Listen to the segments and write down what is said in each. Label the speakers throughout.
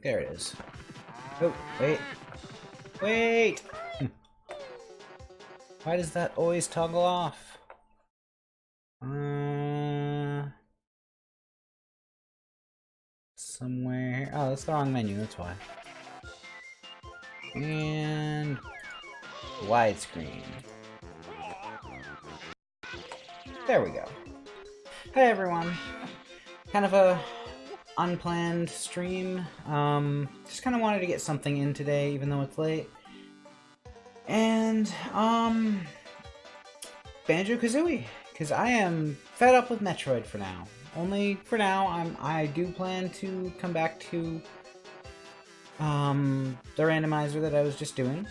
Speaker 1: There it is. Oh, wait. Wait! Why does that always toggle off? Somewhere... Oh, that's the wrong menu, that's why. And... widescreen. There we go. Hey everyone. Kind of a unplanned stream. Just kind of wanted to get something in today, even though it's late. And, Banjo-Kazooie. Because I am fed up with Metroid for now. Only for now. I do plan to come back to, the randomizer that I was just doing.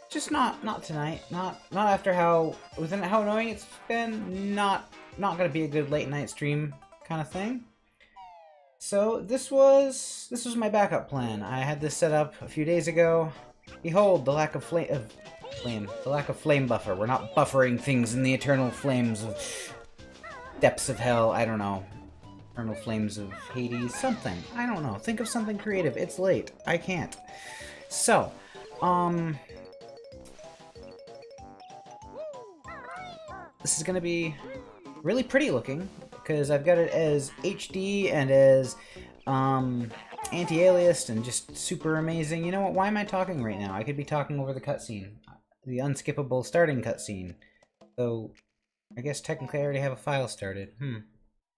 Speaker 1: Just not tonight. Not after how annoying it's been. Not gonna be a good late night stream kind of thing. So this was my backup plan. I had this set up a few days ago. Behold, the lack of flame buffer. We're not buffering things in the eternal flames of depths of hell. I don't know. Eternal flames of Hades. Something. I don't know. Think of something creative. It's late. I can't. So, this is gonna be really pretty looking, because I've got it as HD and as anti-aliased and just super amazing. You know what? Why am I talking right now? I could be talking over the cutscene, the unskippable starting cutscene. Though, I guess technically I already have a file started.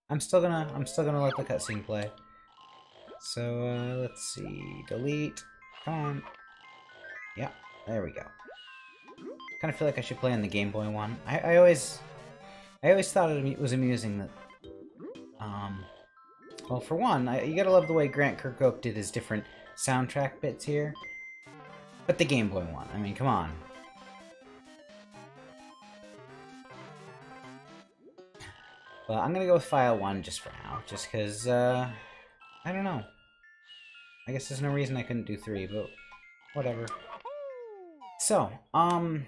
Speaker 1: I'm still gonna let the cutscene play. So let's see. Delete. Come on. Yeah, there we go. Kind of feel like I should play on the Game Boy one. I always thought it was amusing that, well, for one, you gotta love the way Grant Kirkhope did his different soundtrack bits here. But the Game Boy one, I mean, come on. Well, I'm gonna go with File 1 just for now, just because, I don't know. I guess there's no reason I couldn't do 3, but whatever. So, I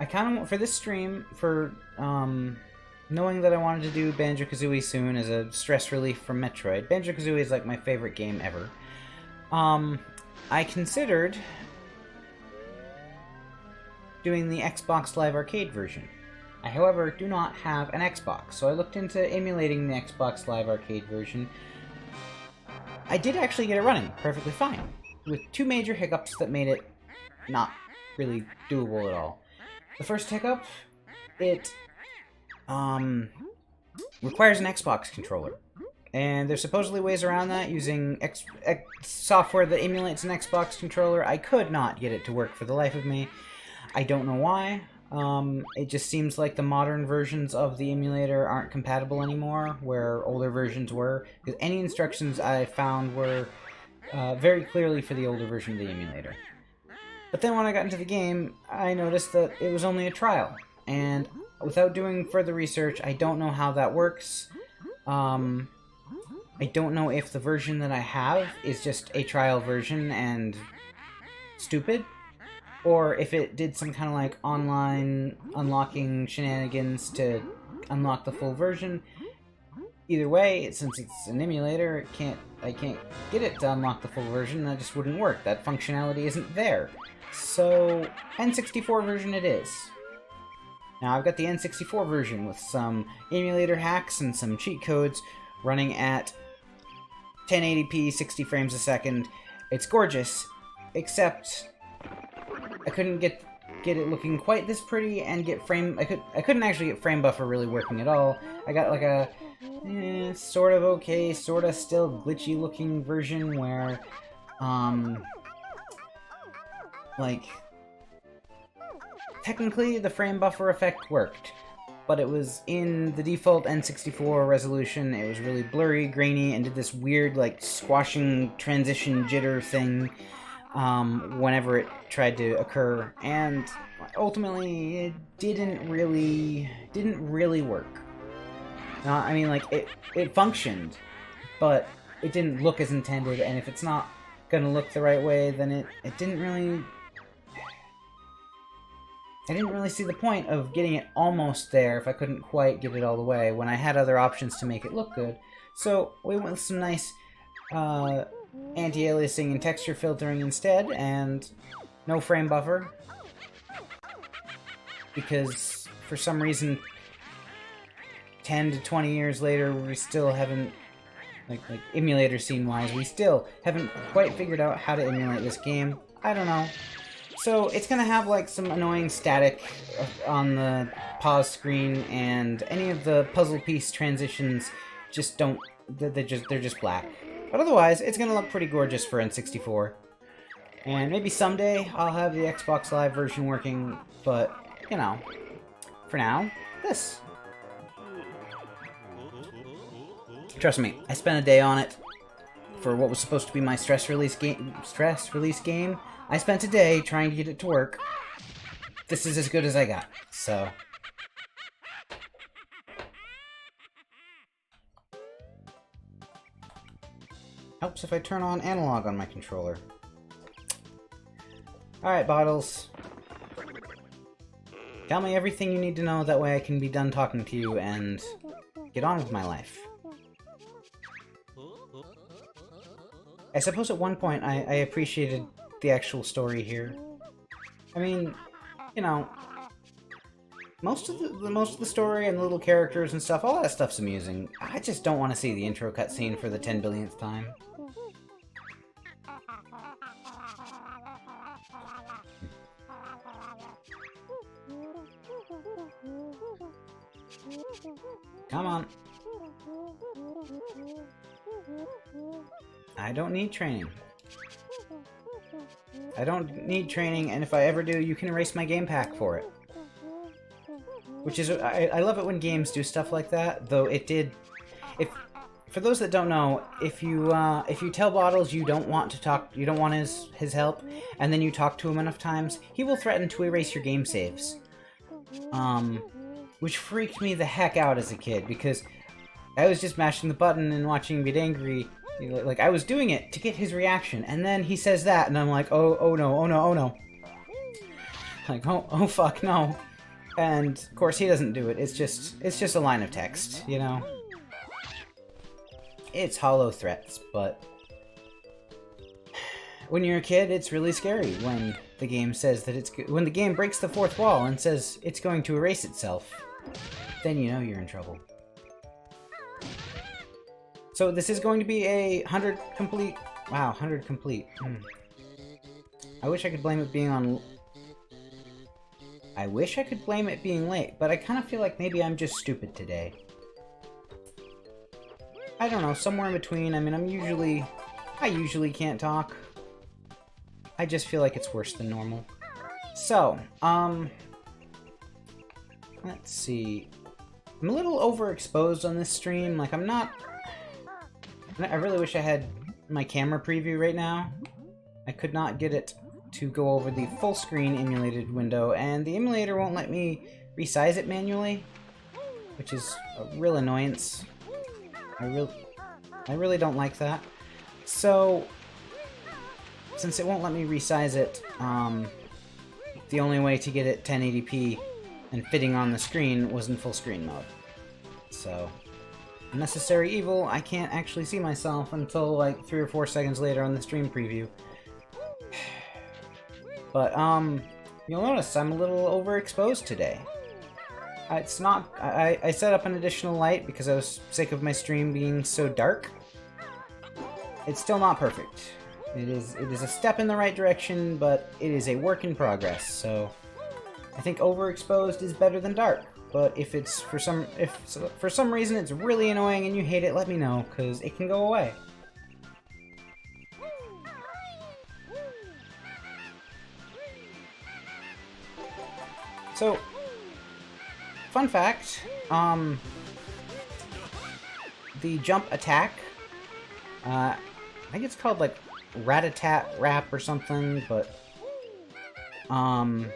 Speaker 1: kind of, for this stream, for, knowing that I wanted to do Banjo-Kazooie soon as a stress relief from Metroid. Banjo-Kazooie is like my favorite game ever. I considered doing the Xbox Live Arcade version. I, however, do not have an Xbox, so I looked into emulating the Xbox Live Arcade version. I did actually get it running perfectly fine, with two major hiccups that made it not really doable at all. The first hiccup, it requires an Xbox controller. And there's supposedly ways around that using software that emulates an Xbox controller. I could not get it to work for the life of me. I don't know why. It just seems like the modern versions of the emulator aren't compatible anymore, where older versions were. Because any instructions I found were very clearly for the older version of the emulator. But then when I got into the game, I noticed that it was only a trial. And without doing further research, I don't know how that works. I don't know if the version that I have is just a trial version and stupid, or if it did some kind of like online unlocking shenanigans to unlock the full version. Either way, since it's an emulator, I can't get it to unlock the full version. That just wouldn't work. That functionality isn't there. So, N64 version it is. Now, I've got the N64 version with some emulator hacks and some cheat codes running at 1080p, 60 frames a second. It's gorgeous, except I couldn't get it looking quite this pretty and get frame... I couldn't actually get frame buffer really working at all. I got like a sort of okay, sort of still glitchy looking version where, like, technically the frame buffer effect worked, but it was in the default N64 resolution. It was really blurry, grainy, and did this weird, like, squashing transition jitter thing whenever it tried to occur, and ultimately it didn't really work. I mean, like, it functioned, but it didn't look as intended, and if it's not gonna look the right way, then it didn't really... I didn't really see the point of getting it almost there if I couldn't quite get it all the way when I had other options to make it look good. So we went with some nice anti-aliasing and texture filtering instead, and no frame buffer. Because for some reason 10 to 20 years later we still haven't, like emulator scene wise, we still haven't quite figured out how to emulate this game. I don't know. So it's gonna have like some annoying static on the pause screen, and any of the puzzle piece transitions just don't, they're just black. But otherwise, it's gonna look pretty gorgeous for N64. And maybe someday I'll have the Xbox Live version working, but, you know, for now, this. Trust me, I spent a day on it for what was supposed to be my stress release game. I spent a day trying to get it to work. This is as good as I got, so. Helps if I turn on analog on my controller. Alright, Bottles. Tell me everything you need to know, that way I can be done talking to you and get on with my life. I suppose at one point I appreciated the actual story here. I mean, you know, most of the story and the little characters and stuff, all that stuff's amusing. I just don't want to see the intro cutscene for the 10 billionth time. Come on. I don't need training. I don't need training, and if I ever do, you can erase my game pack for it. Which is, I love it when games do stuff like that, though it did... For those that don't know, if you tell Bottles you don't want to talk, you don't want his help, and then you talk to him enough times, he will threaten to erase your game saves. Which freaked me the heck out as a kid, because I was just mashing the button and watching him get angry. Like, I was doing it to get his reaction, and then he says that, and I'm like, oh no, oh no, oh no. Like, oh fuck, no. And, of course, he doesn't do it. It's just a line of text, you know? It's hollow threats, but... when you're a kid, it's really scary when the game says that when the game breaks the fourth wall and says it's going to erase itself. Then you know you're in trouble. So this is going to be a 100 complete... Wow, 100 complete. I wish I could blame it being on... I wish I could blame it being late, but I kind of feel like maybe I'm just stupid today. I don't know, somewhere in between. I mean, I usually can't talk. I just feel like it's worse than normal. So, let's see. I'm a little overexposed on this stream. Like, I'm not... I really wish I had my camera preview right now. I could not get it to go over the full screen emulated window, and the emulator won't let me resize it manually, which is a real annoyance. I really don't like that. So, since it won't let me resize it, the only way to get it 1080p and fitting on the screen was in full screen mode. So, unnecessary evil, I can't actually see myself until like 3 or 4 seconds later on the stream preview. But, you'll notice I'm a little overexposed today. It's not... I set up an additional light because I was sick of my stream being so dark. It's still not perfect. It is a step in the right direction, but it is a work in progress, so... I think overexposed is better than dark. But if for some reason it's really annoying and you hate it, let me know, because it can go away. So, fun fact, the jump attack, I think it's called like rat-a-tat-rap or something, but, when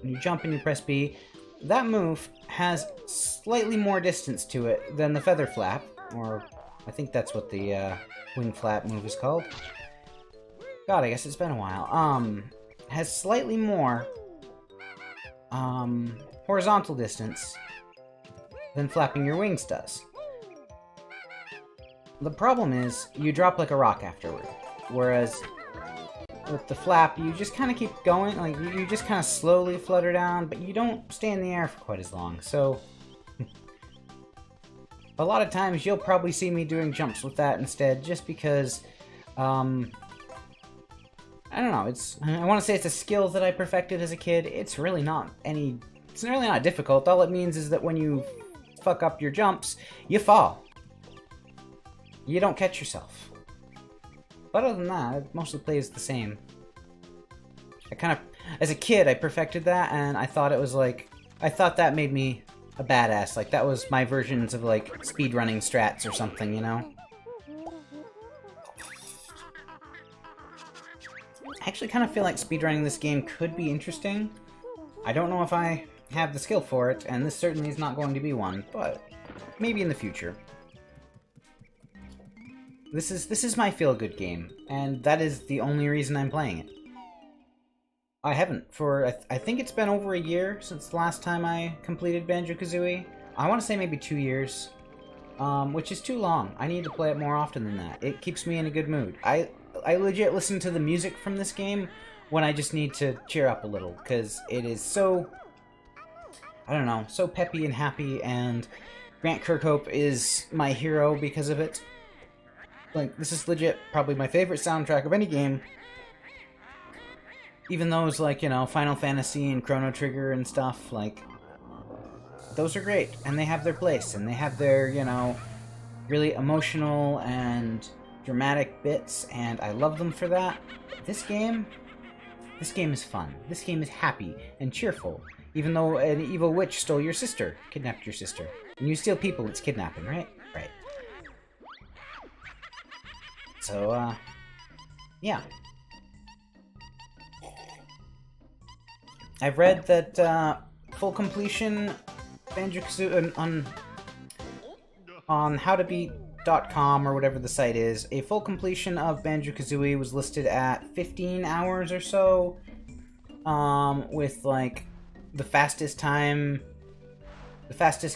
Speaker 1: you jump and you press B, that move has slightly more distance to it than the feather flap, or I think that's what the wing flap move is called. God, I guess it's been a while. has slightly more horizontal distance than flapping your wings does. The problem is, you drop like a rock afterward, whereas with the flap, you just kind of keep going, like, you just kind of slowly flutter down, but you don't stay in the air for quite as long, so... a lot of times, you'll probably see me doing jumps with that instead, just because, I don't know, I want to say it's a skill that I perfected as a kid. It's really not difficult. All it means is that when you fuck up your jumps, you fall. You don't catch yourself. But other than that, it mostly plays the same. As a kid, I perfected that, and I thought it was like, I thought that made me a badass. Like, that was my versions of, like, speedrunning strats or something, you know? I actually kind of feel like speedrunning this game could be interesting. I don't know if I have the skill for it, and this certainly is not going to be one, but maybe in the future. This is my feel-good game, and that is the only reason I'm playing it. I haven't I think it's been over a year since the last time I completed Banjo-Kazooie. I want to say maybe 2 years, which is too long. I need to play it more often than that. It keeps me in a good mood. I legit listen to the music from this game when I just need to cheer up a little, because it is so, I don't know, so peppy and happy, and Grant Kirkhope is my hero because of it. Like, this is legit probably my favorite soundtrack of any game. Even those, like, you know, Final Fantasy and Chrono Trigger and stuff, like, those are great, and they have their place, and they have their, you know, really emotional and dramatic bits, and I love them for that. This game is fun. This game is happy and cheerful, even though an evil witch stole your sister, kidnapped your sister. When you steal people, it's kidnapping, right? Right. So, yeah. I've read that, full completion Banjo-Kazooie on howtobeat.com or whatever the site is, a full completion of Banjo-Kazooie was listed at 15 hours or so, with, like, the fastest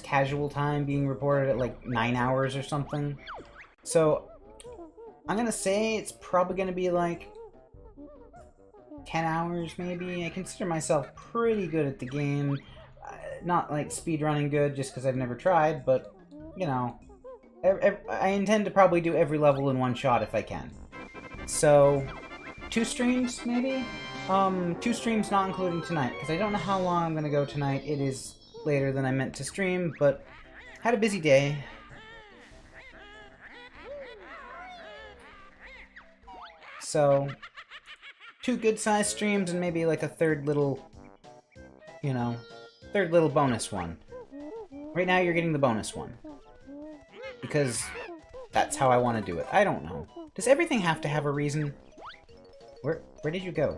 Speaker 1: casual time being reported at, like, 9 hours or something. So, I'm gonna say it's probably gonna be, like, 10 hours, maybe. I consider myself pretty good at the game. Not, like, speedrunning good, just because I've never tried, but, you know, I intend to probably do every level in one shot if I can. So, 2 streams, maybe? 2 streams not including tonight, because I don't know how long I'm gonna go tonight. It is later than I meant to stream, but had a busy day. So, 2 good-sized streams and maybe like a third little, you know, bonus one. Right now you're getting the bonus one. Because that's how I want to do it. I don't know. Does everything have to have a reason? Where did you go?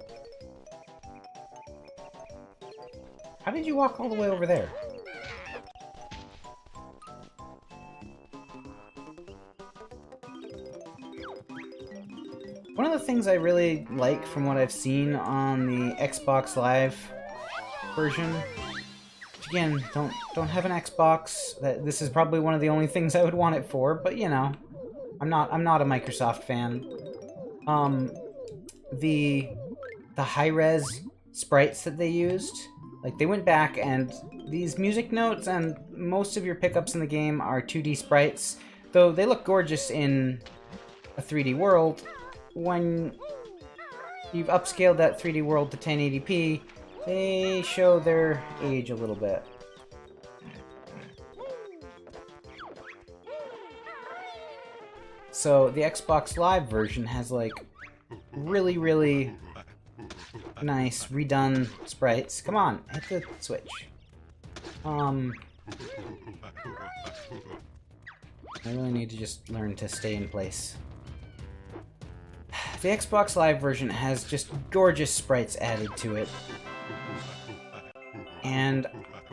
Speaker 1: How did you walk all the way over there? One of the things I really like from what I've seen on the Xbox Live version, which again, don't have an Xbox. This is probably one of the only things I would want it for, but you know, I'm not a Microsoft fan. The high-res sprites that they used, like they went back and these music notes and most of your pickups in the game are 2D sprites, though they look gorgeous in a 3D world. When you've upscaled that 3D world to 1080p, they show their age a little bit. So the Xbox Live version has like really, really nice redone sprites. Come on, hit the switch. I really need to just learn to stay in place. The Xbox Live version has just gorgeous sprites added to it. And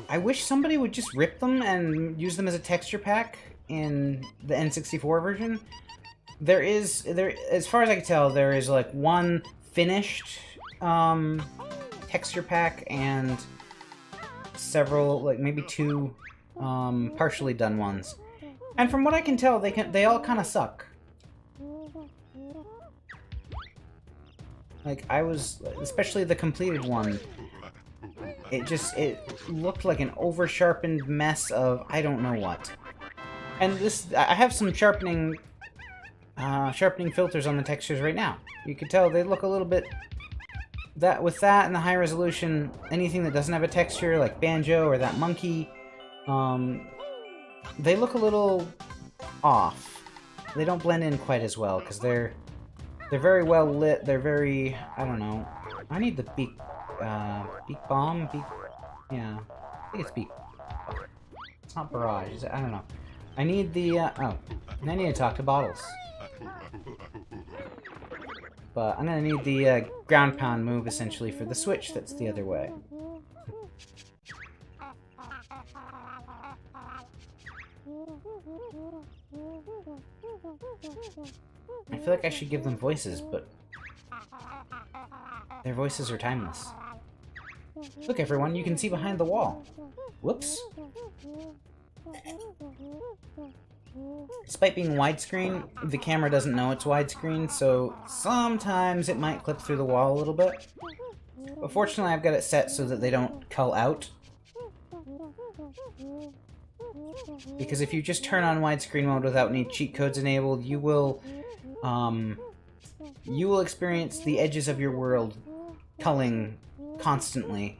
Speaker 1: I wish somebody would just rip them and use them as a texture pack in the N64 version. As far as I can tell, there is like one finished texture pack and several, like maybe 2 partially done ones. And from what I can tell, they all kind of suck. Like, especially the completed one, it looked like an over-sharpened mess of I don't know what. And I have some sharpening filters on the textures right now. You can tell they look a little bit, with that and the high resolution, anything that doesn't have a texture, like Banjo or that monkey, they look a little off. They don't blend in quite as well, because they're very well lit, they're very, I don't know. I need the beak bomb? Yeah. I think it's beak. It's not barrage, I don't know. I need the, oh. And I need to talk to Bottles. But I'm gonna need the ground pound move, essentially, for the switch that's the other way. I feel like I should give them voices, but their voices are timeless. Look, everyone, you can see behind the wall. Whoops. Despite being widescreen, the camera doesn't know it's widescreen, so sometimes it might clip through the wall a little bit. But fortunately, I've got it set so that they don't cull out. Because if you just turn on widescreen mode without any cheat codes enabled, you will experience the edges of your world culling constantly.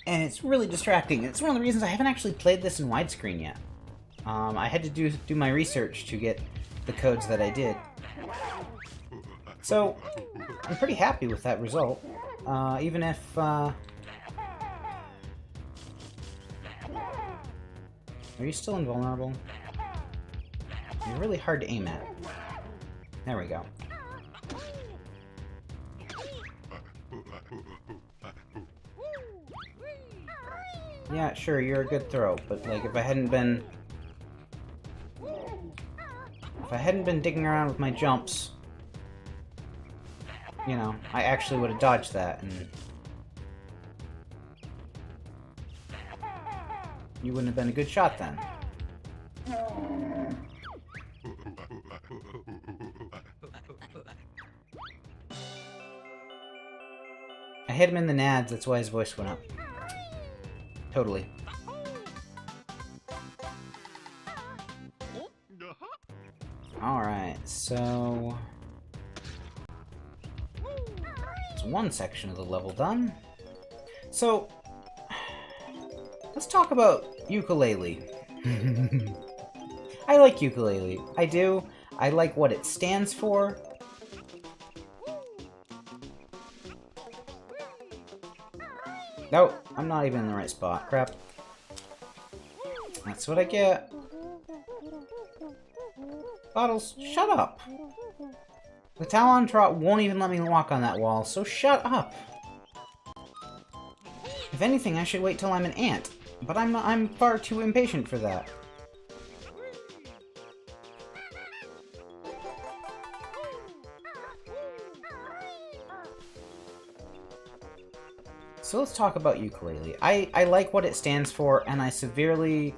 Speaker 1: And it's really distracting. It's one of the reasons I haven't actually played this in widescreen yet. I had to do my research to get the codes that I did. So, I'm pretty happy with that result. Even if, Are you still invulnerable? You're really hard to aim at. There we go. Yeah, sure, you're a good throw, but like if I hadn't been digging around with my jumps, you know, I actually would have dodged that, and you wouldn't have been a good shot then. I hit him in the nads, that's why his voice went up. Totally. Alright, so it's one section of the level done. So, let's talk about ukulele. I like ukulele. I do. I like what it stands for. No, I'm not even in the right spot. Crap. That's what I get. Bottles, shut up. The Talon Trot won't even let me walk on that wall, so shut up. If anything, I should wait till I'm an ant, but I'm far too impatient for that. So let's talk about ukulele. I like what it stands for, and I severely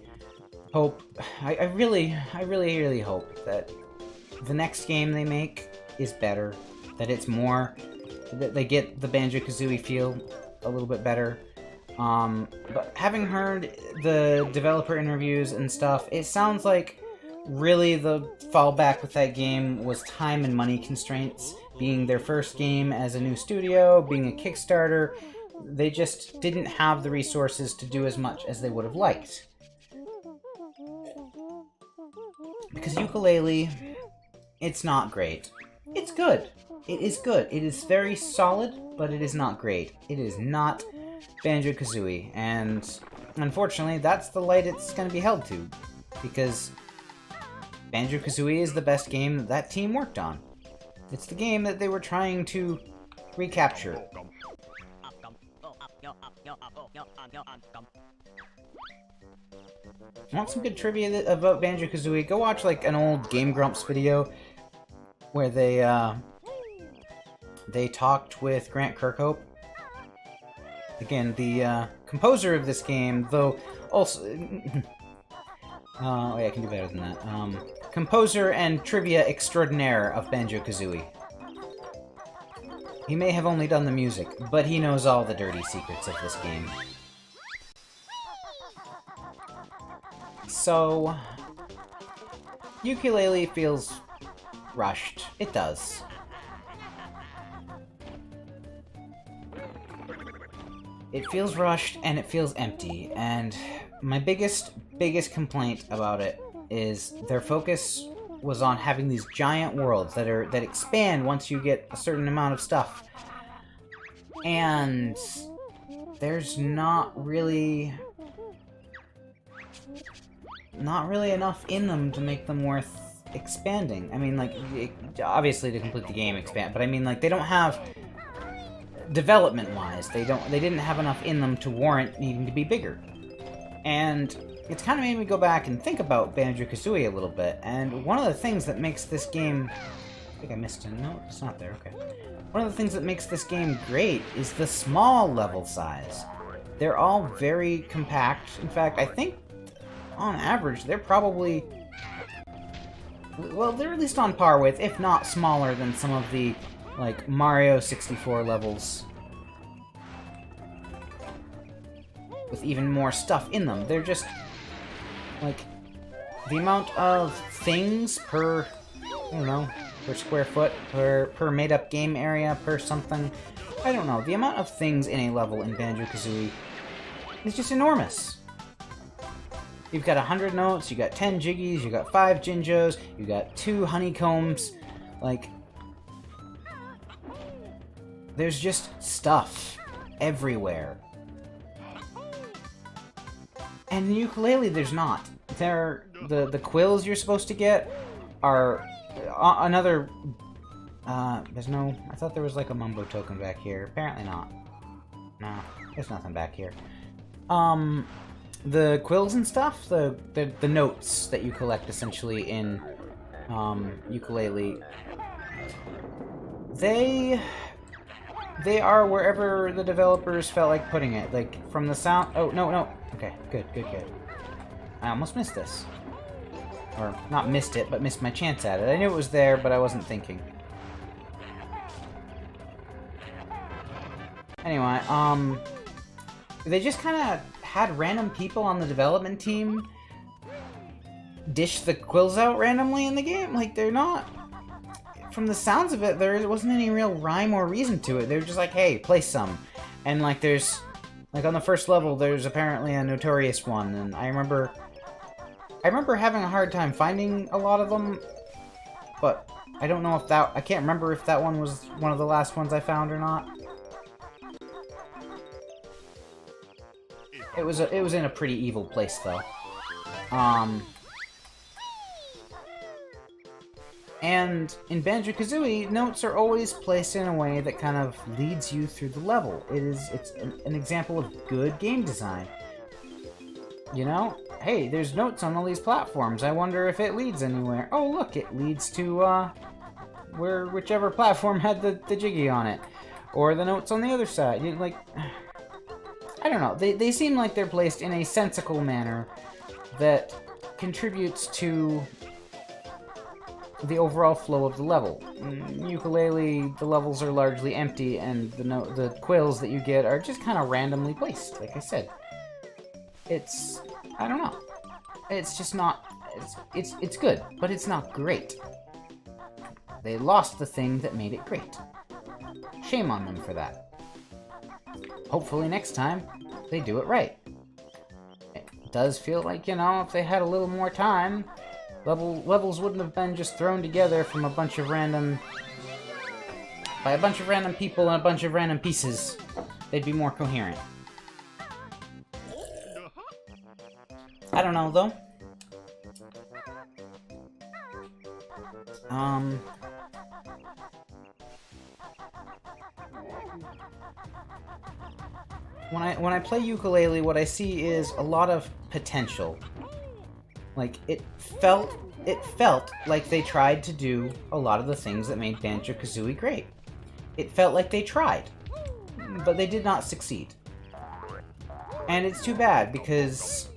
Speaker 1: hope, I really hope that the next game they make is better, that it's more, that they get the Banjo-Kazooie feel a little bit better. But having heard the developer interviews and stuff, it sounds like really the fallback with that game was time and money constraints, being their first game as a new studio, being a Kickstarter. They just didn't have the resources to do as much as they would have liked. Because ukulele, it's not great. It's good. It is good. It is very solid, but it is not great. It is not Banjo-Kazooie, and unfortunately, that's the light it's going to be held to, because Banjo-Kazooie is the best game that that team worked on. It's the game that they were trying to recapture. Want some good trivia about Banjo-Kazooie? Go watch like an old Game Grumps video where they They talked with Grant Kirkhope. Again, the composer of this game, though also... oh yeah, I can do better than that. Composer and trivia extraordinaire of Banjo-Kazooie. He may have only done the music, but he knows all the dirty secrets of this game. So... Yooka-Laylee feels rushed. It does. It feels rushed, and it feels empty, and my biggest complaint about it is their focus was on having these giant worlds that expand once you get a certain amount of stuff. And there's not really enough in them to make them worth expanding. I mean, like, obviously to complete the game expand, but I mean, like, they don't have... Development-wise, they didn't have enough in them to warrant needing to be bigger. And it's kind of made me go back and think about Banjo-Kazooie a little bit, and one of the things that makes this game... I think I missed it. No, it's not there, okay. One of the things that makes this game great is the small level size. They're all very compact. In fact, I think, on average, they're probably... Well, they're at least on par with, if not smaller than some of the like Mario 64 levels with even more stuff in them. They're just like the amount of things per, I don't know, per square foot, per made-up game area, per something. I don't know. The amount of things in a level in Banjo-Kazooie is just enormous. You've got 100 notes, you got 10 jiggies, you got 5 Jinjos, you got 2 honeycombs, like... There's just stuff everywhere. And in Yooka-Laylee, there's not. The quills you're supposed to get are another... there's no... I thought there was like a Mumbo token back here. Apparently not. No, there's nothing back here. The quills and stuff, the notes that you collect essentially in Yooka-Laylee, they are wherever the developers felt like putting it. Like, from the sound... Oh, no. Okay, good. I almost missed this. Or, not missed it, but missed my chance at it. I knew it was there, but I wasn't thinking. Anyway, they just kind of had random people on the development team dish the quills out randomly in the game. Like, they're not... From the sounds of it, there wasn't any real rhyme or reason to it. They were just like, hey, place some. And, like, there's... Like, on the first level, there's apparently a notorious one, and I remember having a hard time finding a lot of them, but I don't know if that... I can't remember if that one was one of the last ones I found or not. It was in a pretty evil place, though. And in Banjo-Kazooie, notes are always placed in a way that kind of leads you through the level. It's an example of good game design. You know? Hey, there's notes on all these platforms. I wonder if it leads anywhere. Oh, look, it leads to, whichever platform had the jiggy on it. Or the notes on the other side. Like, I don't know. They seem like they're placed in a sensical manner that contributes to the overall flow of the level. In Yooka-Laylee, the levels are largely empty, and the quills that you get are just kind of randomly placed, like I said. It's... I don't know. It's just not... It's good, but it's not great. They lost the thing that made it great. Shame on them for that. Hopefully next time, they do it right. It does feel like, you know, if they had a little more time... Levels wouldn't have been just thrown together from a bunch of random... by a bunch of random people and a bunch of random pieces. They'd be more coherent. I don't know, though. When I play Yooka-Laylee, what I see is a lot of potential. Like, it felt like they tried to do a lot of the things that made Banjo-Kazooie great. It felt like they tried, but they did not succeed. And it's too bad because,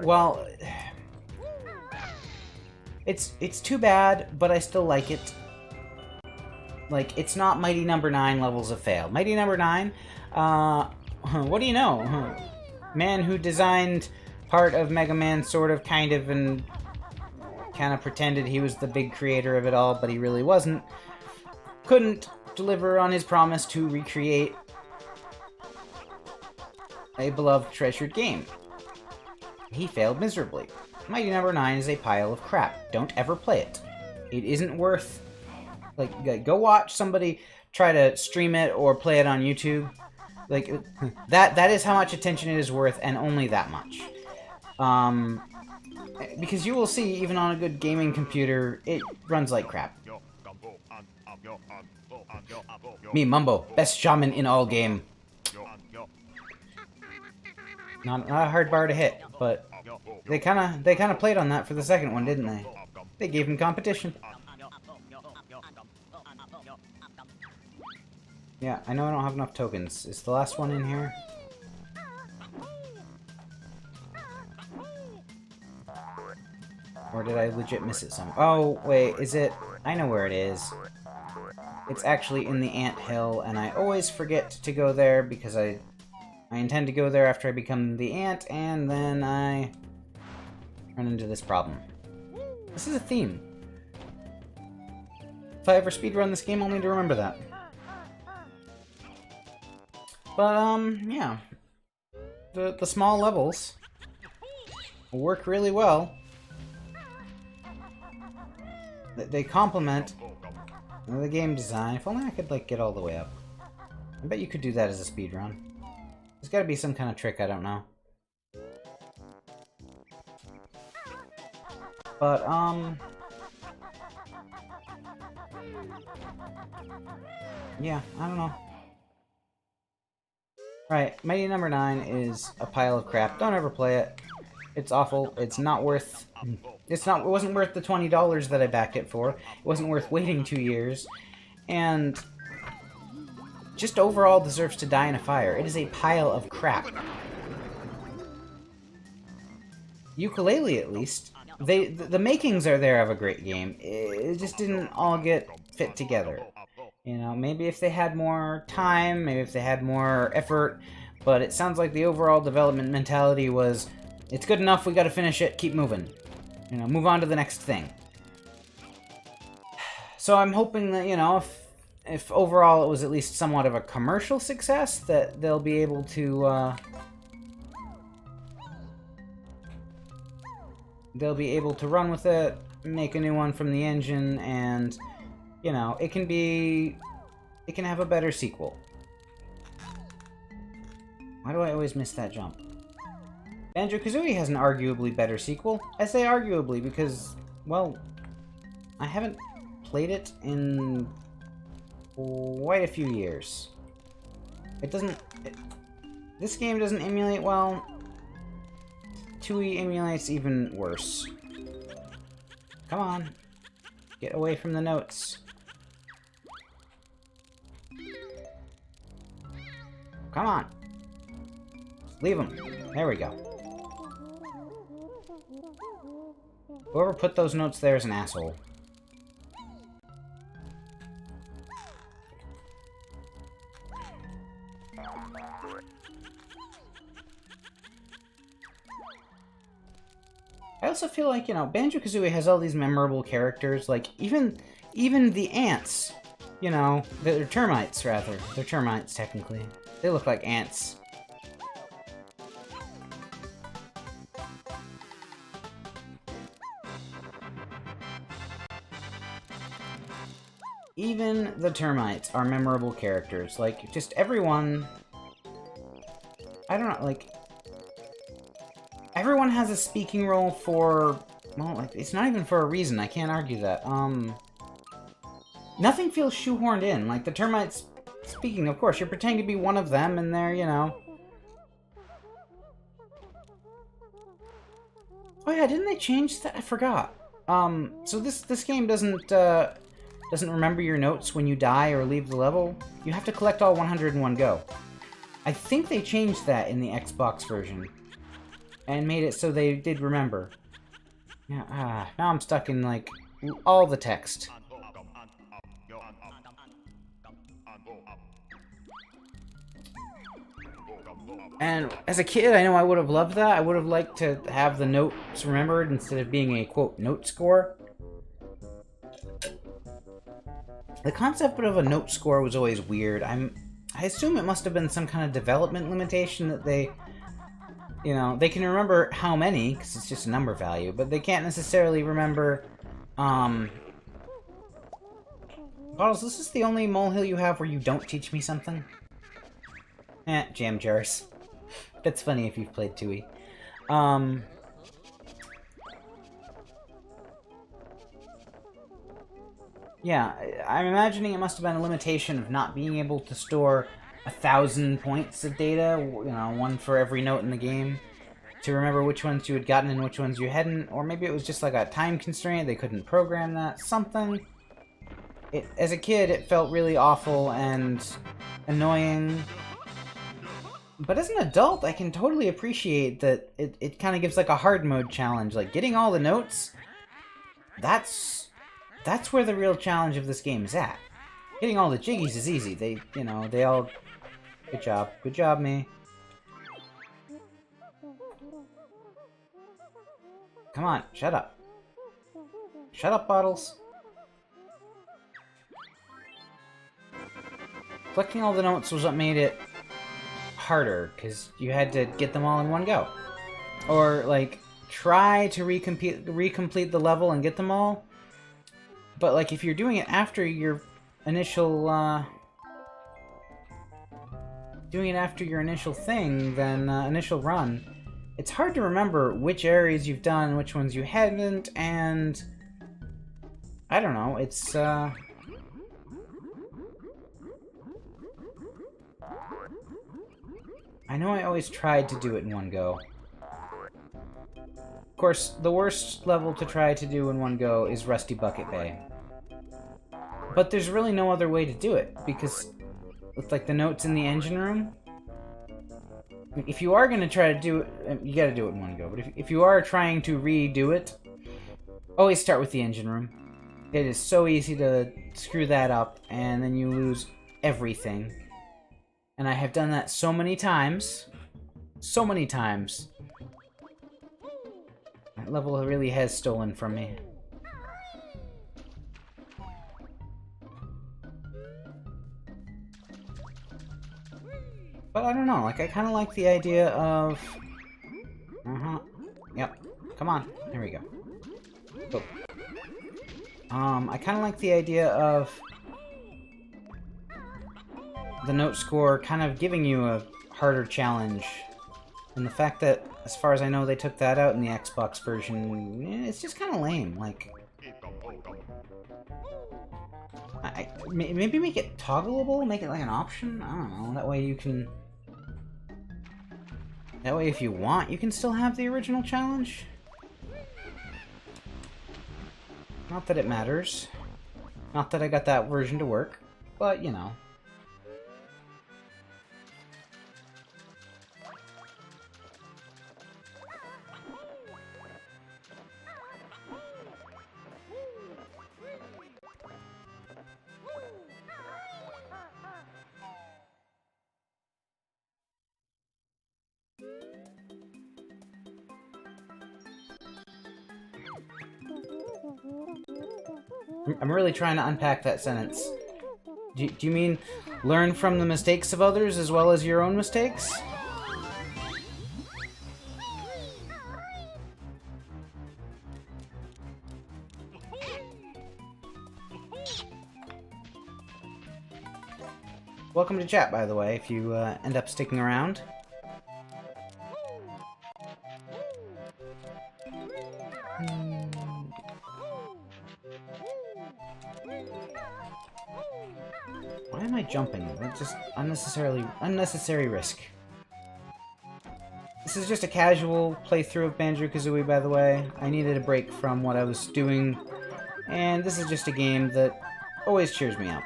Speaker 1: well, it's too bad, but I still like it. Like, it's not Mighty Number 9 levels of fail. Mighty Number 9, what do you know? Man who designed part of Mega Man, sort of, kind of, and kind of pretended he was the big creator of it all, but he really wasn't. Couldn't deliver on his promise to recreate a beloved, treasured game. He failed miserably. Mighty Number 9 is a pile of crap. Don't ever play it. It isn't worth... Like, go watch somebody try to stream it or play it on YouTube. Like, that is how much attention it is worth, and only that much. Because you will see, even on a good gaming computer, it runs like crap. Me, Mumbo, best shaman in all game. Not a hard bar to hit, but they kind of played on that for the second one, didn't they? They gave him competition. Yeah, I know I don't have enough tokens. Is the last one in here? Or did I legit miss it somewhere? Oh, wait, is it? I know where it is. It's actually in the ant hill, and I always forget to go there because I intend to go there after I become the ant, and then I run into this problem. This is a theme. If I ever speedrun this game, I'll need to remember that. But, yeah. The small levels work really well. They complement the game design. If only I could, like, get all the way up. I bet you could do that as a speedrun. There's gotta be some kind of trick, I don't know. But, yeah, I don't know. Right, Mighty Number 9 is a pile of crap. Don't ever play it. It's awful. It's not worth... It wasn't worth the $20 that I backed it for. It wasn't worth waiting 2 years. And... just overall deserves to die in a fire. It is a pile of crap. Ukulele, at least. The makings are there of a great game. It just didn't all get fit together. You know, maybe if they had more time, maybe if they had more effort, but it sounds like the overall development mentality was, it's good enough, we gotta finish it, keep moving. You know, move on to the next thing. So I'm hoping that, you know, if overall it was at least somewhat of a commercial success, that they'll be able to, run with it, make a new one from the engine, and... you know, it can have a better sequel. Why do I always miss that jump? Banjo-Kazooie has an arguably better sequel. I say arguably because, well, I haven't played it in quite a few years. This game doesn't emulate well. 2E emulates even worse. Come on. Get away from the notes. Come on. Leave them. There we go. Whoever put those notes there is an asshole. I also feel like, you know, Banjo-Kazooie has all these memorable characters, like, even the ants, you know, they're termites, rather. They're termites, technically. They look like ants. Even the termites are memorable characters. Like, just everyone... I don't know, like... everyone has a speaking role for... well, like, it's not even for a reason. I can't argue that. Nothing feels shoehorned in. Like, the termites... speaking, of course, you're pretending to be one of them, and they're, you know... oh yeah, didn't they change that? I forgot. So this game doesn't, doesn't remember your notes when you die or leave the level, you have to collect all 100 in one go. I think they changed that in the Xbox version. And made it so they did remember. Yeah, now I'm stuck in, like, all the text. And as a kid, I know I would have loved that. I would have liked to have the notes remembered instead of being a, quote, note score. The concept of a note score was always weird. I assume it must have been some kind of development limitation that they... You know, they can remember how many, because it's just a number value, but they can't necessarily remember, Bottles, this is the only molehill you have where you don't teach me something? Jam jars. That's funny if you've played Tui. Yeah, I'm imagining it must have been a limitation of not being able to store 1,000 points of data, you know, one for every note in the game, to remember which ones you had gotten and which ones you hadn't, or maybe it was just like a time constraint, they couldn't program that, something. As a kid, it felt really awful and annoying, but as an adult, I can totally appreciate that it kind of gives like a hard mode challenge, like getting all the notes, that's where the real challenge of this game is at. Getting all the jiggies is easy, they all... Good job. Good job, me. Come on, shut up. Shut up, Bottles. Collecting all the notes was what made it harder, because you had to get them all in one go. Or, like, try to recomplete the level and get them all. But, like, if you're doing it after your initial, thing, then initial run, it's hard to remember which areas you've done, which ones you haven't, and I don't know, it's I know I always tried to do it in one go. Of course, the worst level to try to do in one go is Rusty Bucket Bay. But there's really no other way to do it, because with, like, the notes in the engine room, if you are going to try to do it, you gotta do it in one go, but if you are trying to redo it, always start with the engine room. It is so easy to screw that up, and then you lose everything. And I have done that so many times. So many times. That level really has stolen from me. But I don't know, like, I kind of like the idea of... Yep. Come on. There we go. Oh. I kind of like the idea of the note score kind of giving you a harder challenge. And the fact that, as far as I know, they took that out in the Xbox version, it's just kind of lame. Like, maybe make it toggleable, make it like an option? I don't know, that way you can... That way, if you want, you can still have the original challenge. Not that it matters. Not that I got that version to work, but, you know. I'm really trying to unpack that sentence. Do you mean learn from the mistakes of others as well as your own mistakes? Welcome to chat, by the way, if you end up sticking around. Why am I jumping? That's just unnecessary risk. This is just a casual playthrough of Banjo-Kazooie, by the way. I needed a break from what I was doing, and this is just a game that always cheers me up.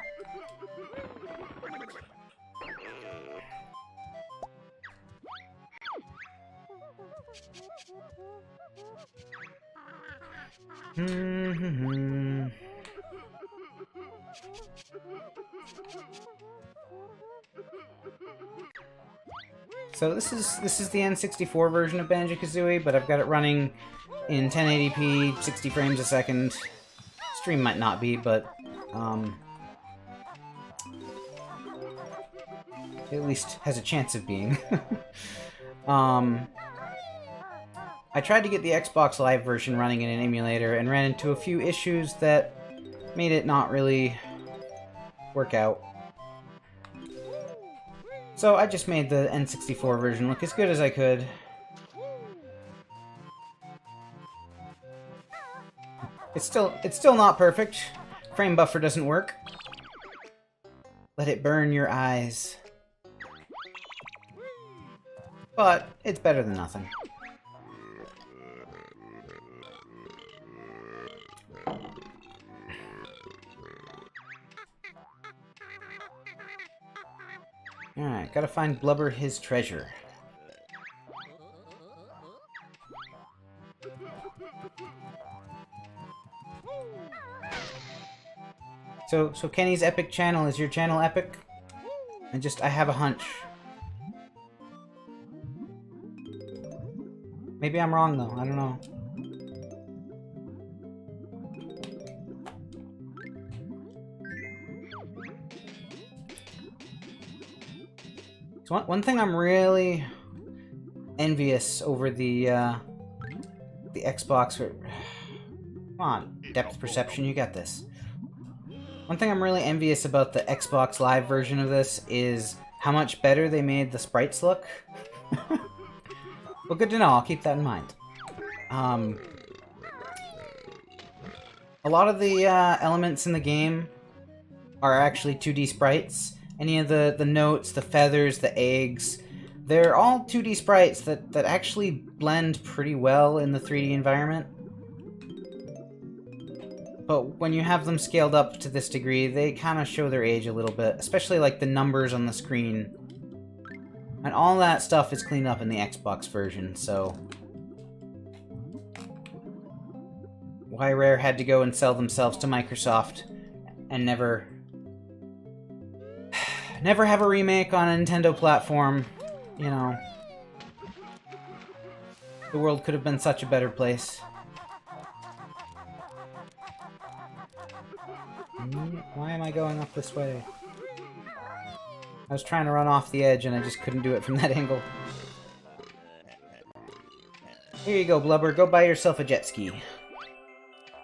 Speaker 1: So this is the N64 version of Banjo-Kazooie, but I've got it running in 1080p, 60 frames a second. Stream might not be, but it at least has a chance of being. I tried to get the Xbox Live version running in an emulator and ran into a few issues that made it not really work out. So I just made the N64 version look as good as I could. It's still not perfect. Frame buffer doesn't work. Let it burn your eyes. But it's better than nothing. Alright, gotta find Blubber his treasure. So Kenny's Epic channel, is your channel epic? I have a hunch. Maybe I'm wrong though, I don't know. So one thing I'm really envious over the Xbox. Come on, depth perception, you got this. One thing I'm really envious about the Xbox Live version of this is how much better they made the sprites look. Well, good to know. I'll keep that in mind. A lot of the elements in the game are actually 2D sprites. Any of the notes, the feathers, the eggs, they're all 2D sprites that actually blend pretty well in the 3D environment. But when you have them scaled up to this degree, they kind of show their age a little bit, especially like the numbers on the screen. And all that stuff is cleaned up in the Xbox version, so why Rare had to go and sell themselves to Microsoft and never have a remake on a Nintendo platform, you know. The world could have been such a better place. Why am I going up this way? I was trying to run off the edge and I just couldn't do it from that angle. Here you go, Blubber. Go buy yourself a jet ski.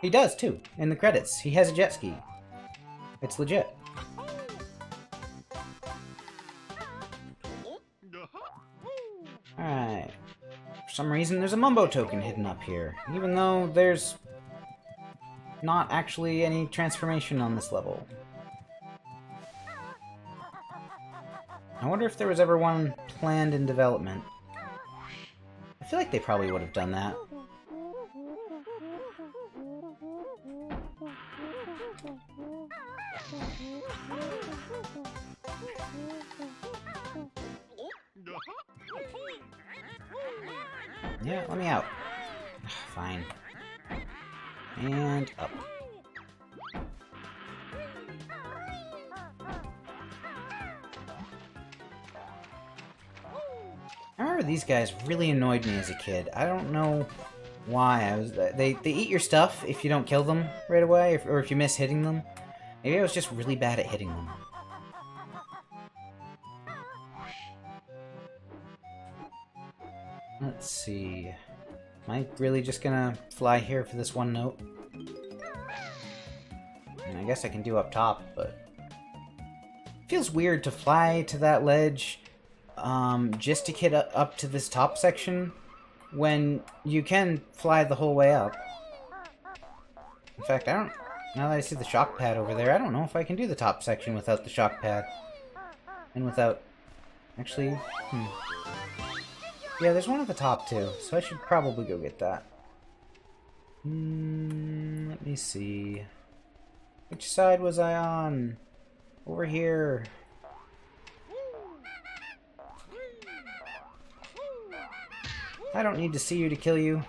Speaker 1: He does, too. In the credits, he has a jet ski. It's legit. Alright. For some reason, there's a Mumbo token hidden up here, even though there's not actually any transformation on this level. I wonder if there was ever one planned in development. I feel like they probably would have done that. Yeah, let me out. Fine. And up. I remember these guys really annoyed me as a kid. I don't know why. They eat your stuff if you don't kill them right away, or if you miss hitting them. Maybe I was just really bad at hitting them. Let's see. Am I really just gonna fly here for this one note? I mean, I guess I can do up top, but it feels weird to fly to that ledge just to get up to this top section when you can fly the whole way up. In fact, now that I see the shock pad over there, I don't know if I can do the top section without the shock pad. And without... Actually, yeah, there's one at the top too, so I should probably go get that. Let me see. Which side was I on? Over here. I don't need to see you to kill you.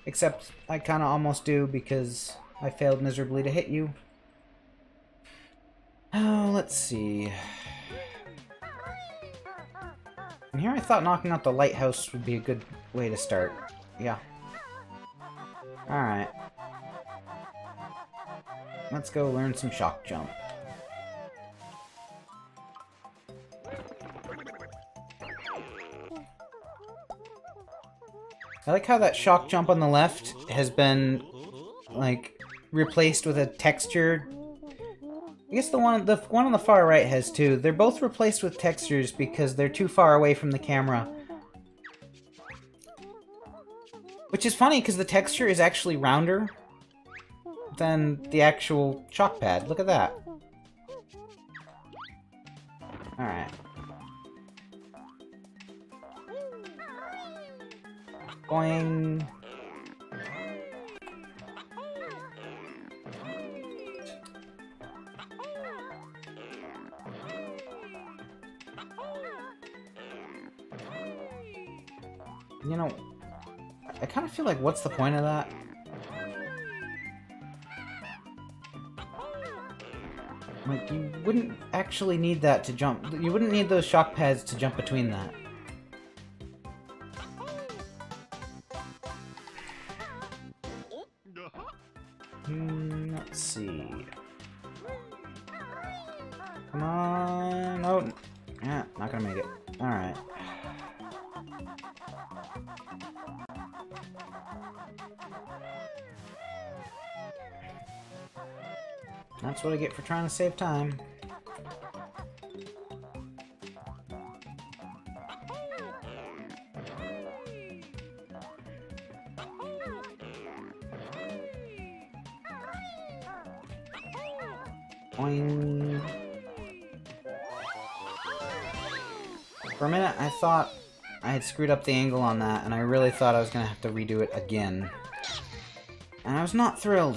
Speaker 1: Except I kind of almost do because I failed miserably to hit you. Oh, let's see. And here I thought knocking out the lighthouse would be a good way to start. Yeah. Alright. Let's go learn some shock jump. I like how that shock jump on the left has been, like, replaced with a textured... I guess the one on the far right has too. They're both replaced with textures because they're too far away from the camera. Which is funny because the texture is actually rounder than the actual shock pad. Look at that. Alright. Boing. You know, I kind of feel like, what's the point of that? Like, you wouldn't actually need that to jump. You wouldn't need those shock pads to jump between that. Let's see. Come on. Oh, yeah, not gonna make it. Alright. That's what I get for trying to save time. Boing. For a minute, I thought I had screwed up the angle on that, and I really thought I was going to have to redo it again. And I was not thrilled.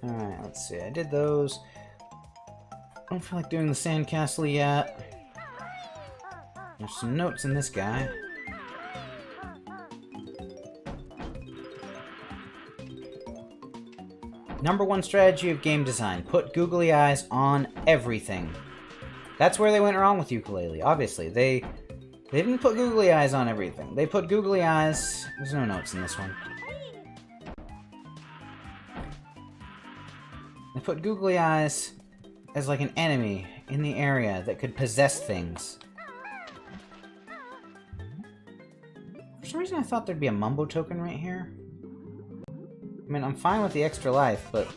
Speaker 1: Alright, let's see. I did those. I don't feel like doing the sandcastle yet. There's some notes in this guy. Number one strategy of game design. Put googly eyes on everything. That's where they went wrong with Yooka-Laylee, obviously. They didn't put googly eyes on everything. They put googly eyes... There's no notes in this one. They put googly eyes as like an enemy in the area that could possess things. For some reason I thought there'd be a Mumbo token right here. I mean, I'm fine with the extra life, but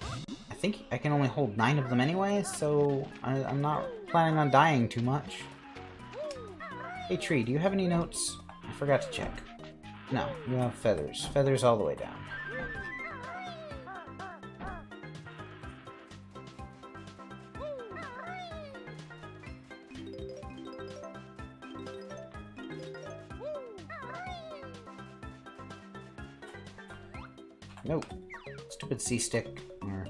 Speaker 1: I think I can only hold 9 of them anyway, so I'm not planning on dying too much. Hey Tree, do you have any notes? I forgot to check. No, you have feathers. Feathers all the way down. Nope. Stupid C-stick, or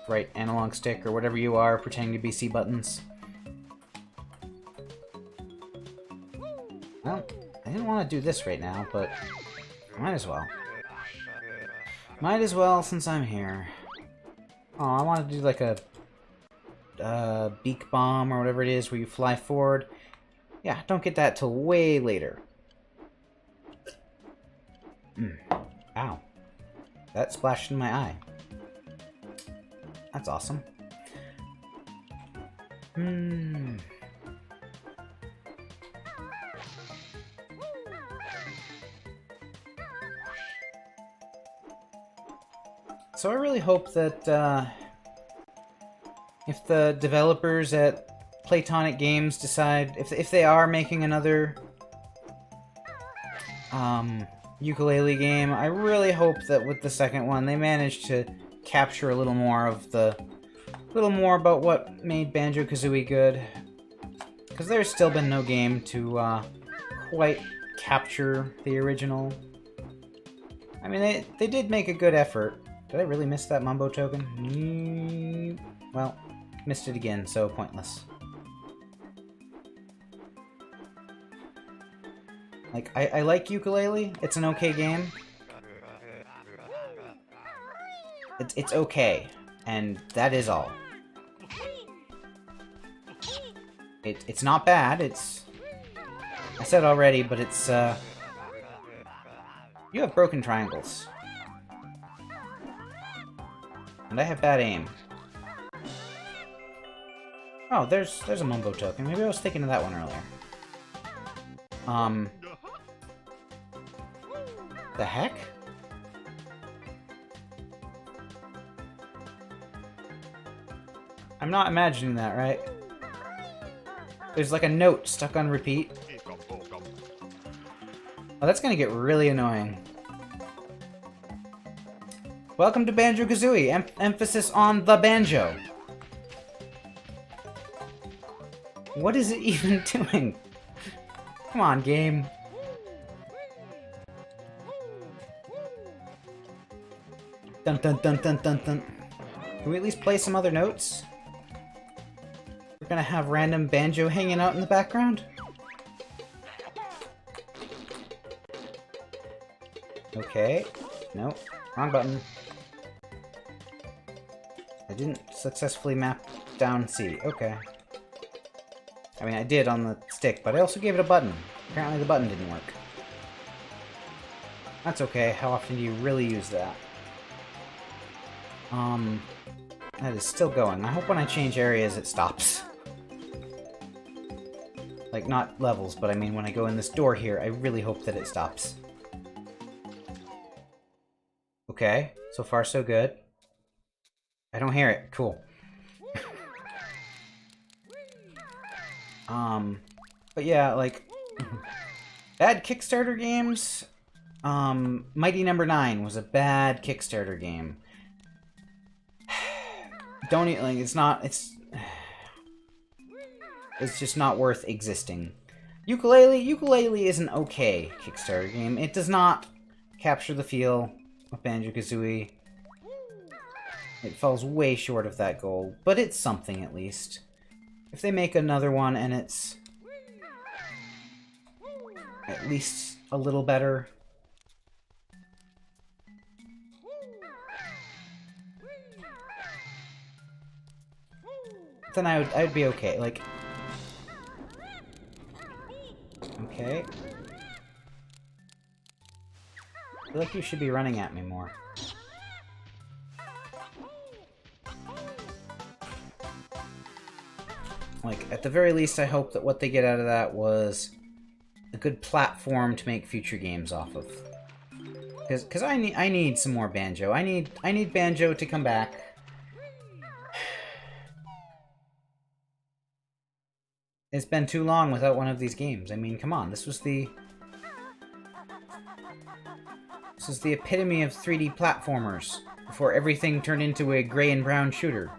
Speaker 1: right analog stick, or whatever you are, pretending to be C buttons. Well, I didn't want to do this right now, but might as well. Might as well since I'm here. Oh, I want to do like a beak bomb or whatever it is where you fly forward. Yeah, don't get that till way later. Ow. That splashed in my eye. That's awesome. So I really hope that if the developers at Playtonic Games decide, if they are making another Yooka-Laylee game, I really hope that with the second one they manage to capture a little more of the... about what made Banjo-Kazooie good. Because there's still been no game to quite capture the original. I mean, they did make a good effort. Did I really miss that Mumbo token? Well, missed it again, so pointless. Like, I like Yooka-Laylee. It's an okay game. It's okay, and that is all. It's not bad, it's... I said already, but it's, you have broken triangles. And I have bad aim. Oh, there's a Mumbo token. Maybe I was thinking of that one earlier. The heck? I'm not imagining that, right? There's like a note stuck on repeat. Oh, that's gonna get really annoying. Welcome to Banjo-Kazooie. Emphasis on the banjo. What is it even doing? Come on, game. Dun dun dun dun dun dun. Can we at least play some other notes? We're gonna have random banjo hanging out in the background? Okay. Nope. Wrong button. I didn't successfully map down C. Okay. I mean, I did on the stick, but I also gave it a button. Apparently the button didn't work. That's okay. How often do you really use that? That is still going. I hope when I change areas it stops. Like, not levels, but I mean when I go in this door here, I really hope that it stops. Okay, so far so good. I don't hear it. Cool. But yeah, like, bad Kickstarter games. Mighty Number 9 was a bad Kickstarter game. Don't eat, like, it's just not worth existing. Yooka-Laylee is an okay Kickstarter game. It does not capture the feel of Banjo-Kazooie. It falls way short of that goal, but it's something at least. If they make another one and it's at least a little better, then I would be okay. Like, okay. I feel like you should be running at me more. Like, at the very least, I hope that what they get out of that was a good platform to make future games off of. Because I need some more Banjo. I need Banjo to come back. It's been too long without one of these games. I mean, come on, this was the epitome of 3D platformers before everything turned into a gray and brown shooter.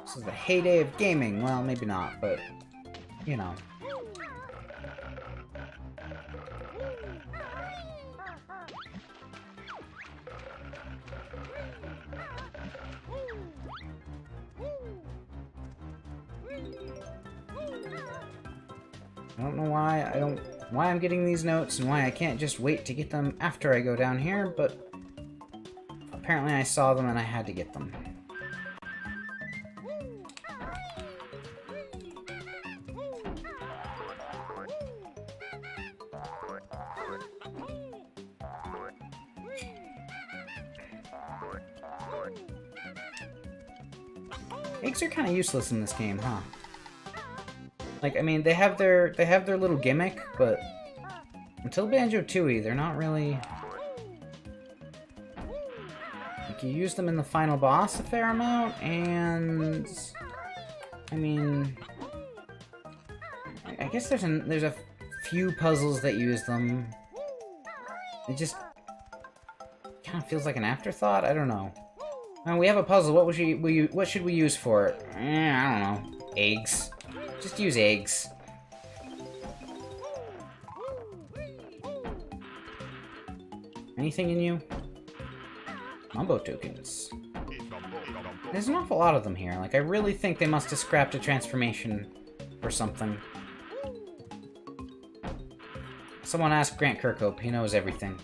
Speaker 1: This is the heyday of gaming. Well, maybe not, but, you know. I don't know why I'm getting these notes and why I can't just wait to get them after I go down here, but apparently I saw them and I had to get them. Eggs are kind of useless in this game, huh? Like, I mean, they have their little gimmick, but until Banjo-Tooie, they're not really... Like, you use them in the final boss a fair amount, and... I mean... I guess there's a few puzzles that use them. It just kind of feels like an afterthought? I don't know. We have a puzzle. What should we use for it? I don't know. Eggs. Just use eggs. Anything in you? Mumbo tokens. There's an awful lot of them here. Like, I really think they must have scrapped a transformation or something. Someone ask Grant Kirkhope. He knows everything.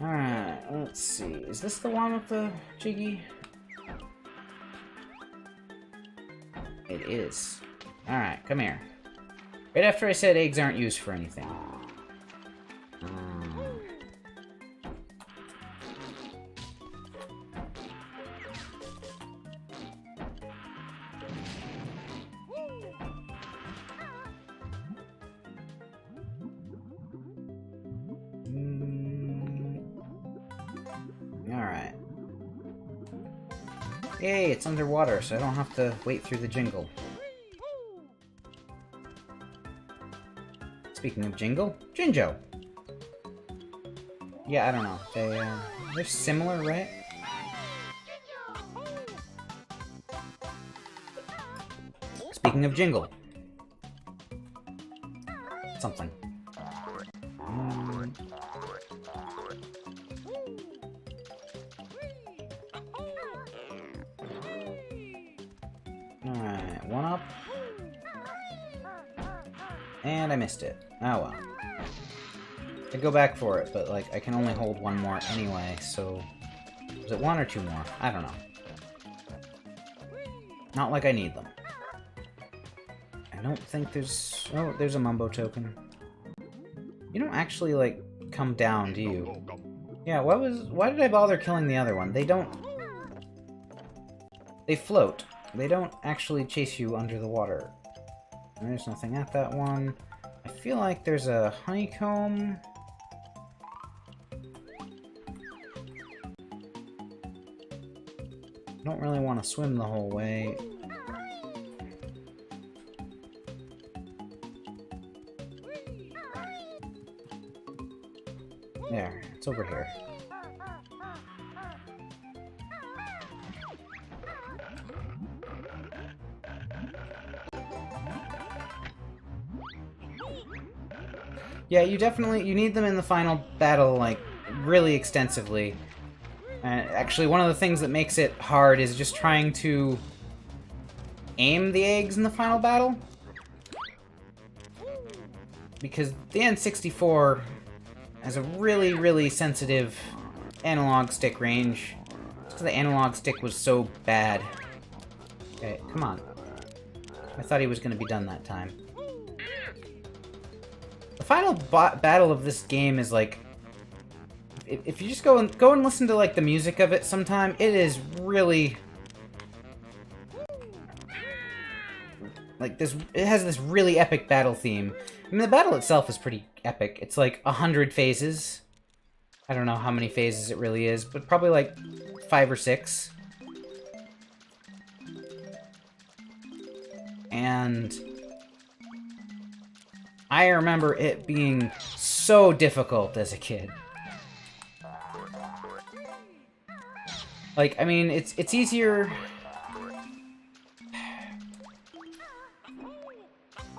Speaker 1: Alright, let's see. Is this the one with the Jiggy? It is. Alright, come here. Right after I said eggs aren't used for anything. Alright. Yay, it's underwater, so I don't have to wait through the jingle. Speaking of jingle, Jinjo! Yeah, I don't know. They're similar, right? Speaking of jingle. Something. Alright, one up. And I missed it. Oh well. I go back for it, but like I can only hold one more anyway, so... Was it one or two more? I don't know. Not like I need them. I don't think there's... Oh, there's a Mumbo token. You don't actually, like, come down, do you? Yeah, why did I bother killing the other one? They don't... They float. They don't actually chase you under the water. There's nothing at that one. I feel like there's a honeycomb. I don't really want to swim the whole way. There, it's over here. Yeah, you need them in the final battle, like, really extensively. Actually, one of the things that makes it hard is just trying to aim the eggs in the final battle. Because the N64 has a really, really sensitive analog stick range. Just because the analog stick was so bad. Okay, come on. I thought he was going to be done that time. The final battle of this game is like... If you just go and listen to like the music of it sometime, it is really... Like this, it has this really epic battle theme. I mean, the battle itself is pretty epic. It's like 100 phases. I don't know how many phases it really is, but probably like 5 or 6. And I remember it being so difficult as a kid. Like, I mean, it's easier...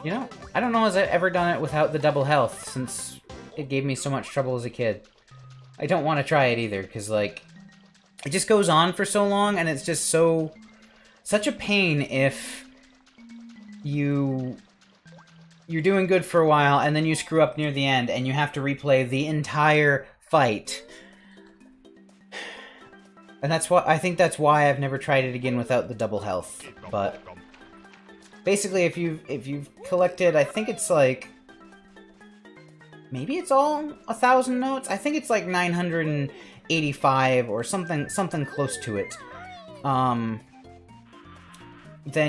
Speaker 1: You know, I don't know if I've ever done it without the double health, since it gave me so much trouble as a kid. I don't want to try it either, because, like, it just goes on for so long, and it's just such a pain if you're doing good for a while, and then you screw up near the end, and you have to replay the entire fight. And I think that's why I've never tried it again without the double health, but... Basically, if you've collected, I think it's like... Maybe it's all 1,000 notes? I think it's like 985 or something close to it. Then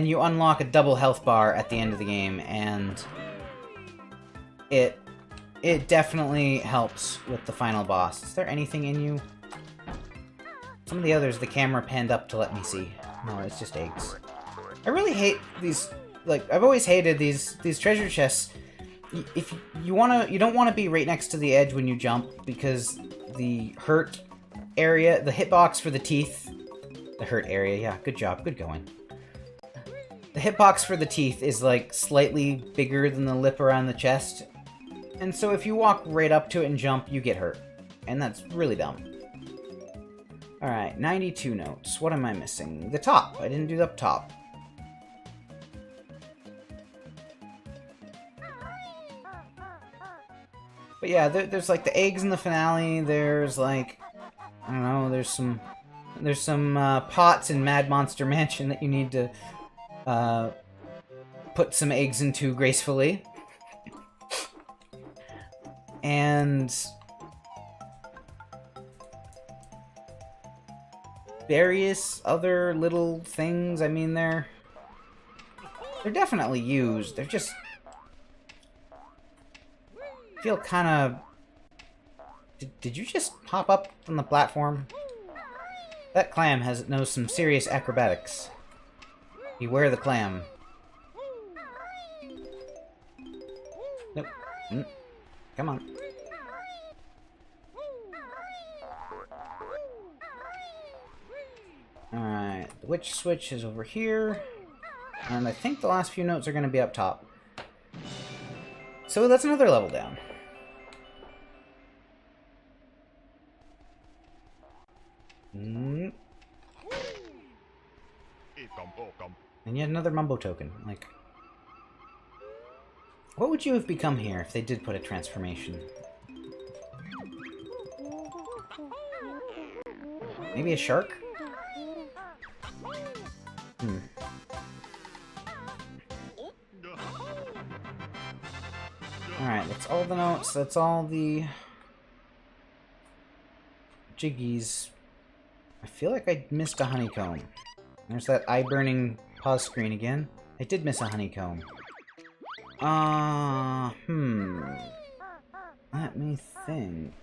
Speaker 1: you unlock a double health bar at the end of the game, and it definitely helps with the final boss. Is there anything in you? Some of the others, the camera panned up to let me see. No, it's just eggs. I really hate these... Like, I've always hated these treasure chests if you don't want to be right next to the edge when you jump, because the hurt area, the hitbox for the teeth, the hurt area, yeah, good job, good going. The hitbox for the teeth is like slightly bigger than the lip around the chest, and so if you walk right up to it and jump, you get hurt, and that's really dumb. Alright, 92 notes. What am I missing? The top. I didn't do the up top. But yeah, there's like the eggs in the finale. There's like, I don't know, there's some pots in Mad Monster Mansion that you need to put some eggs into gracefully. And various other little things. I mean, they're definitely used. They're just feel kind of. Did you just hop up from the platform? That clam knows some serious acrobatics. Beware the clam. Nope. Come on. Alright, the witch switch is over here. And I think the last few notes are going to be up top. So that's another level down. And yet another Mumbo token. Like, what would you have become here if they did put a transformation? Maybe a shark? Alright, that's all the notes, that's all the jiggies. I feel like I missed a honeycomb. There's that eye-burning pause screen again. I did miss a honeycomb. Let me think.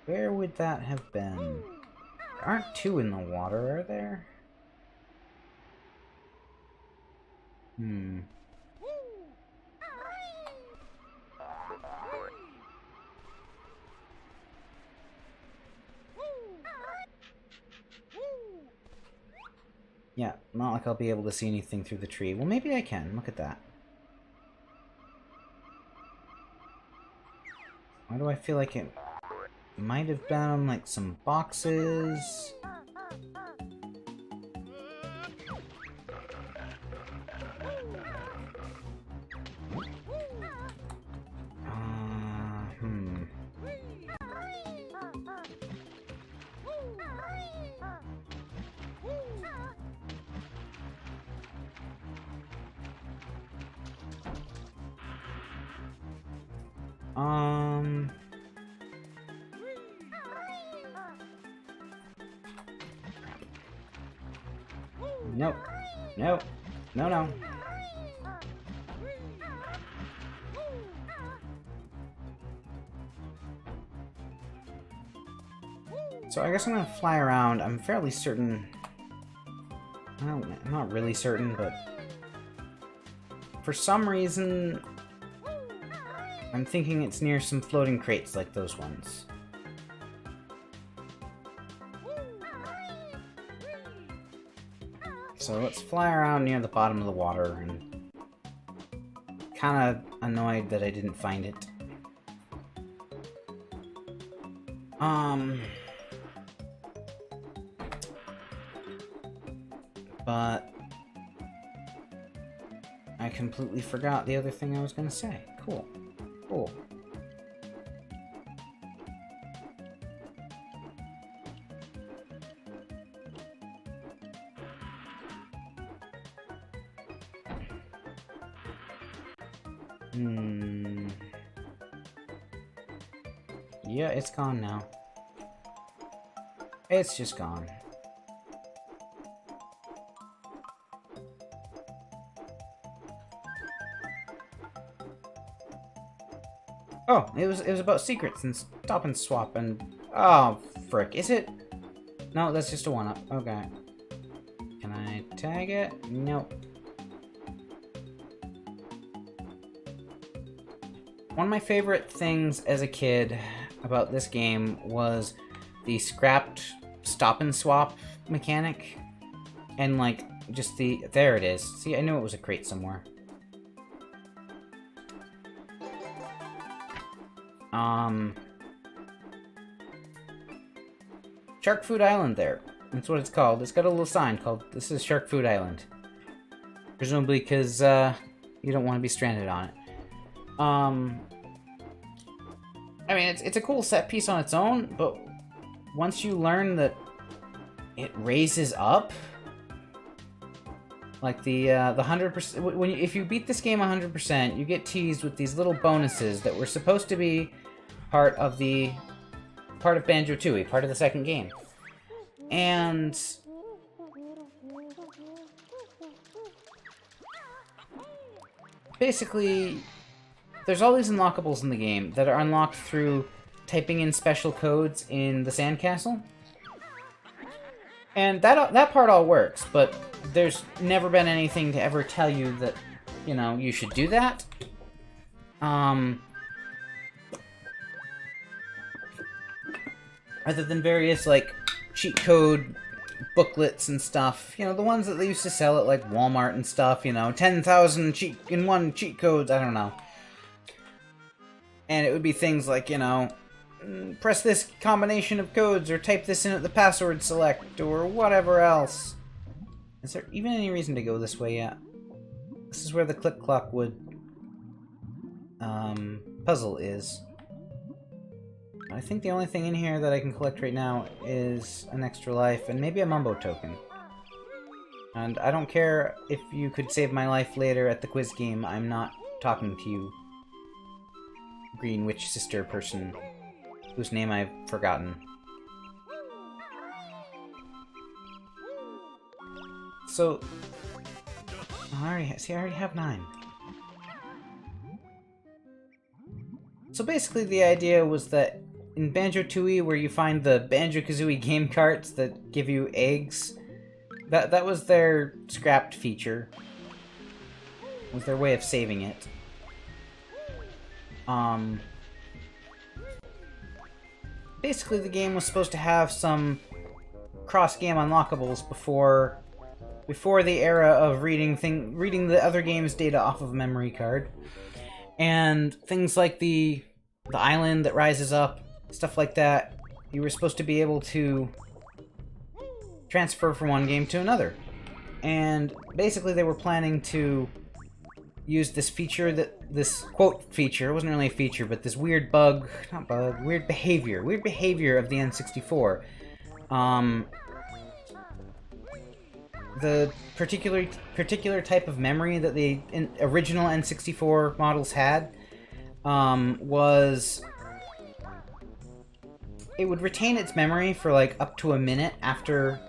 Speaker 1: Where would that have been? There aren't two in the water, are there? Yeah, not like I'll be able to see anything through the tree. Well, maybe I can. Look at that. Why do I feel like it might have been on, like, some boxes? Nope. Nope. No. So I guess I'm gonna fly around. I'm fairly certain... I'm not really certain, but... For some reason... I'm thinking it's near some floating crates like those ones. So let's fly around near the bottom of the water, and kind of annoyed that I didn't find it. But I completely forgot the other thing I was gonna say. Cool. Cool. Yeah, it's gone now. It's just gone. Oh, it was about secrets and stop and swap and... Oh, frick. Is it? No, that's just a one-up. Okay. Can I tag it? Nope. One of my favorite things as a kid about this game was the scrapped stop and swap mechanic. And, like, just the... There it is. See, I knew it was a crate somewhere. Shark Food Island there. That's what it's called. It's got a little sign called, this is Shark Food Island. Presumably because, you don't want to be stranded on it. I mean, it's a cool set piece on its own, but once you learn that it raises up, like the 100%, if you beat this game 100%, you get teased with these little bonuses that were supposed to be part of Banjo-Tooie, part of the second game. And basically, there's all these unlockables in the game that are unlocked through typing in special codes in the sandcastle. And that part all works, but there's never been anything to ever tell you that, you know, you should do that. Other than various, like, cheat code booklets and stuff. You know, the ones that they used to sell at, like, Walmart and stuff, you know, 10,000 cheat codes, I don't know. And it would be things like, you know, press this combination of codes, or type this in at the password select, or whatever else. Is there even any reason to go this way yet? This is where the Click Clockwood puzzle is. I think the only thing in here that I can collect right now is an extra life, and maybe a Mumbo token. And I don't care if you could save my life later at the quiz game, I'm not talking to you. Green Witch Sister person, whose name I've forgotten. So, I already have 9. So basically the idea was that in Banjo-Tooie, where you find the Banjo-Kazooie game carts that give you eggs, that was their scrapped feature. Was their way of saving it. Basically the game was supposed to have some cross-game unlockables before the era of reading the other game's data off of a memory card. And things like the island that rises up, stuff like that, you were supposed to be able to transfer from one game to another. And basically they were planning to use this feature, this quote feature, it wasn't really a feature, but this weird weird behavior of the N64. The particular type of memory that the original N64 models had was it would retain its memory for like up to a minute after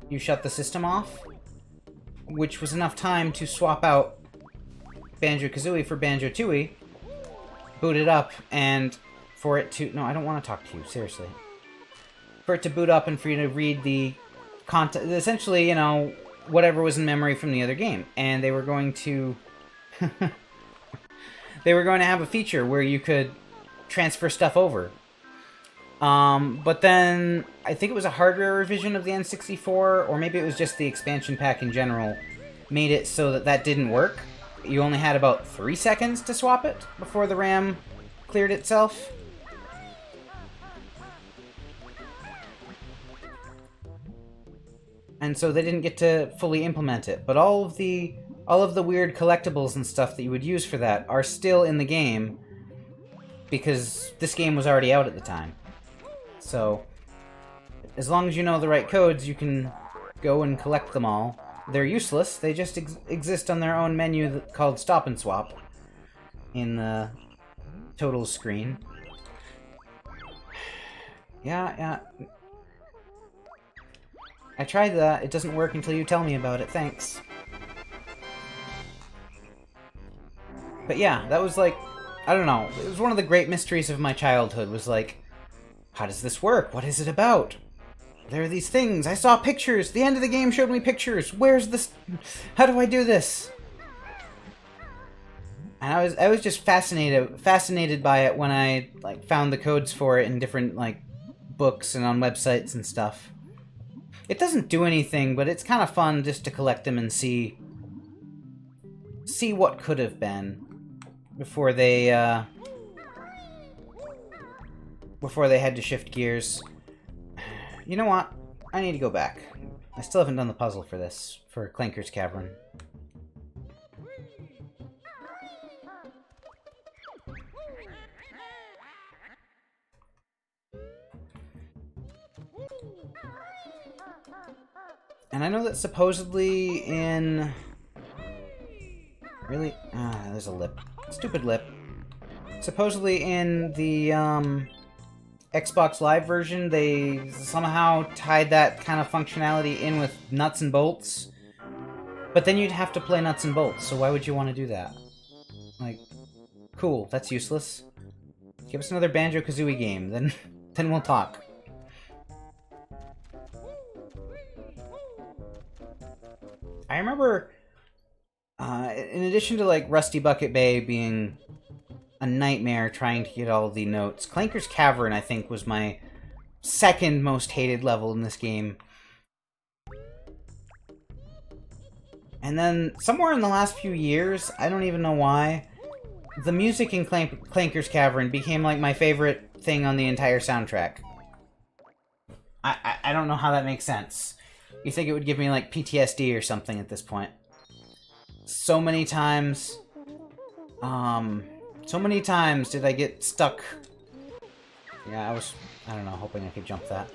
Speaker 1: you shut the system off, which was enough time to swap out Banjo-Kazooie for Banjo-Tooie, boot it up, and for it to... No, I don't want to talk to you, seriously. For it to boot up and for you to read the content, essentially, you know, whatever was in memory from the other game. And they were going to... they were going to have a feature where you could transfer stuff over. But then, I think it was a hardware revision of the N64, or maybe it was just the expansion pack in general, made it so that didn't work. You only had about 3 seconds to swap it before the RAM cleared itself. And so they didn't get to fully implement it. But all of the weird collectibles and stuff that you would use for that are still in the game, because this game was already out at the time. So, as long as you know the right codes, you can go and collect them all. They're useless, they just exist on their own menu called Stop and Swap in the total screen. Yeah. I tried that, it doesn't work until you tell me about it, thanks. But yeah, that was like, I don't know, it was one of the great mysteries of my childhood, was like, how does this work? What is it about? There are these things. I saw pictures. The end of the game showed me pictures. Where's this? How do I do this? And I was just fascinated by it when I like found the codes for it in different like books and on websites and stuff. It doesn't do anything, but it's kind of fun just to collect them and see what could have been before they had to shift gears. You know what? I need to go back. I still haven't done the puzzle for this, for Clanker's Cavern. And I know that supposedly in... Really? Ah, there's a lip. Stupid lip. Supposedly in the, Xbox Live version, they somehow tied that kind of functionality in with nuts and bolts. But then you'd have to play nuts and bolts, so why would you want to do that? Like, cool, that's useless. Give us another Banjo-Kazooie game, then we'll talk. I remember, in addition to, like, Rusty Bucket Bay being a nightmare trying to get all the notes, Clanker's Cavern, I think, was my second most hated level in this game. And then, somewhere in the last few years, I don't even know why, the music in Clanker's Cavern became, like, my favorite thing on the entire soundtrack. I don't know how that makes sense. You think it would give me, like, PTSD or something at this point. So many times did I get stuck. Yeah, I don't know, hoping I could jump that.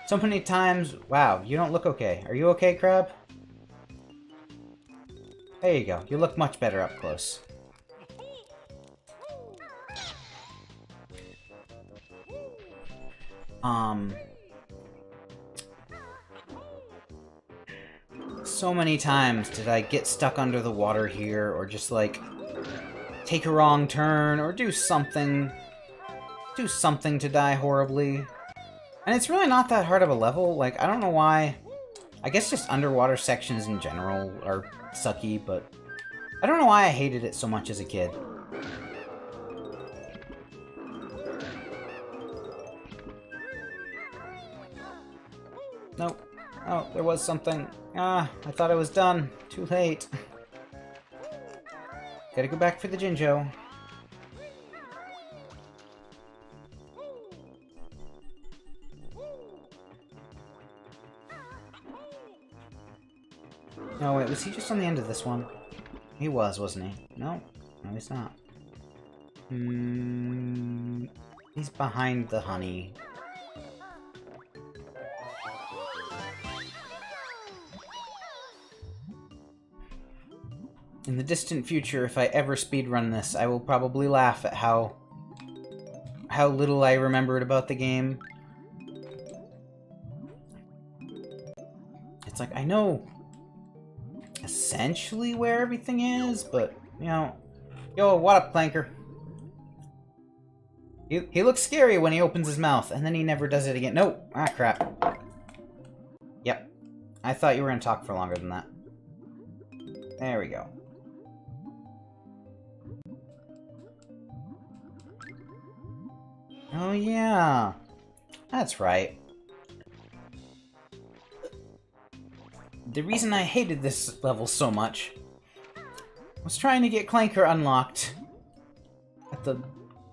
Speaker 1: So many times... Wow, you don't look okay. Are you okay, Crab? There you go. You look much better up close. So many times did I get stuck under the water here, or just, like, take a wrong turn, or do something to die horribly. And it's really not that hard of a level. Like, I don't know why. I guess just underwater sections in general are sucky, but I don't know why I hated it so much as a kid. Nope. Oh, there was something. Ah, I thought I was done. Too late. Gotta go back for the Jinjo. Oh, wait, was he just on the end of this one? He was, wasn't he? No. No, he's not. He's behind the honey. In the distant future, if I ever speedrun this, I will probably laugh at how little I remembered about the game. It's like, I know essentially where everything is, but, you know... Yo, what up, Clanker? He looks scary when he opens his mouth, and then he never does it again. No! Ah, crap. Yep. I thought you were gonna talk for longer than that. There we go. Oh, yeah. That's right. The reason I hated this level so much was trying to get Clanker unlocked at the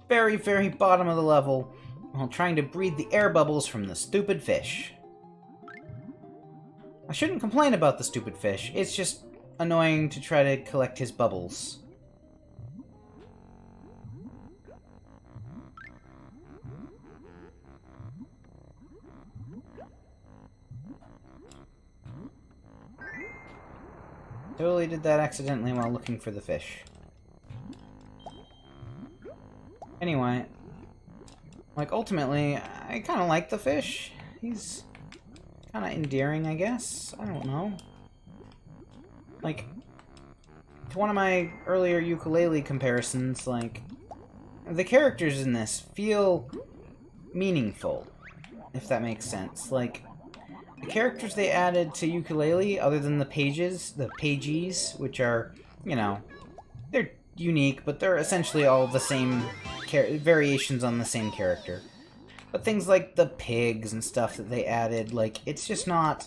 Speaker 1: very, very bottom of the level while trying to breathe the air bubbles from the stupid fish. I shouldn't complain about the stupid fish. It's just annoying to try to collect his bubbles. Totally did that accidentally while looking for the fish. Anyway, like, ultimately, I kind of like the fish. He's kind of endearing, I guess. I don't know. Like, to one of my earlier ukulele comparisons, like, the characters in this feel meaningful, if that makes sense. Like, the characters they added to ukulele, other than the pages, the pages, which are, you know, they're unique, but they're essentially all the same variations on the same character. But things like the pigs and stuff that they added, like, it's just not...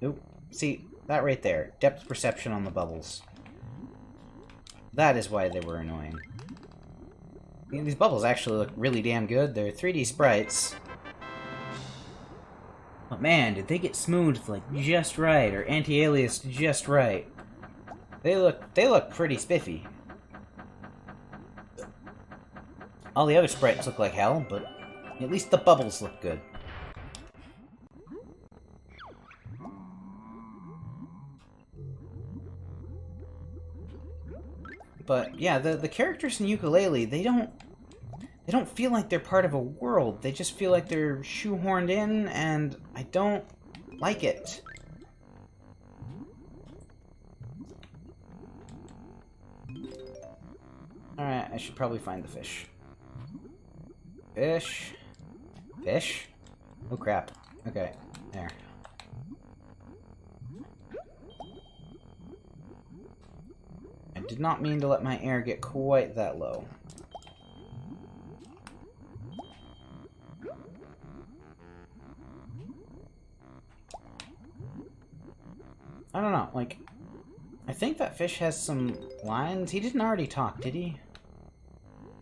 Speaker 1: Oop, see, that right there. Depth perception on the bubbles. That is why they were annoying. You know, these bubbles actually look really damn good. They're 3D sprites. But man, did they get smoothed, like, just right, or anti-aliased just right. They look pretty spiffy. All the other sprites look like hell, but at least the bubbles look good. But yeah, the characters in Yooka-Laylee, they don't feel like they're part of a world. They just feel like they're shoehorned in, and I don't like it. Alright, I should probably find the fish. Fish. Fish? Oh crap. Okay, there. I did not mean to let my air get quite that low. I don't know, like, I think that fish has some lines. He didn't already talk, did he?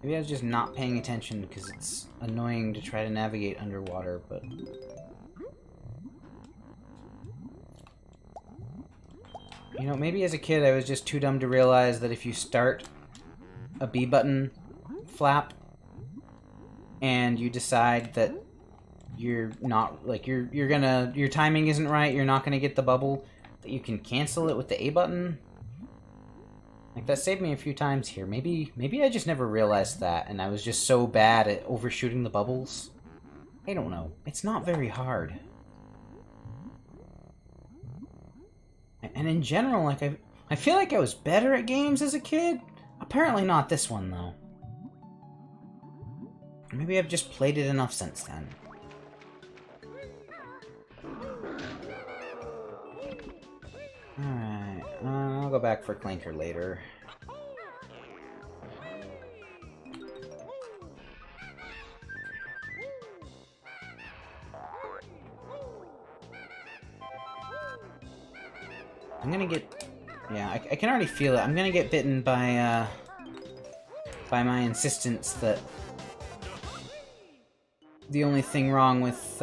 Speaker 1: Maybe I was just not paying attention because it's annoying to try to navigate underwater, but... You know, maybe as a kid I was just too dumb to realize that if you start a B button flap and you decide that you're not, like, your timing isn't right, you're not gonna get the bubble, that you can cancel it with the A button. Like, that saved me a few times here. Maybe I just never realized that, and I was just so bad at overshooting the bubbles. I don't know. It's not very hard. And in general, like, I feel like I was better at games as a kid. Apparently not this one, though. Maybe I've just played it enough since then. Alright, I'll go back for Clanker later. I'm gonna get... Yeah, I can already feel it. I'm gonna get bitten by my insistence that the only thing wrong with,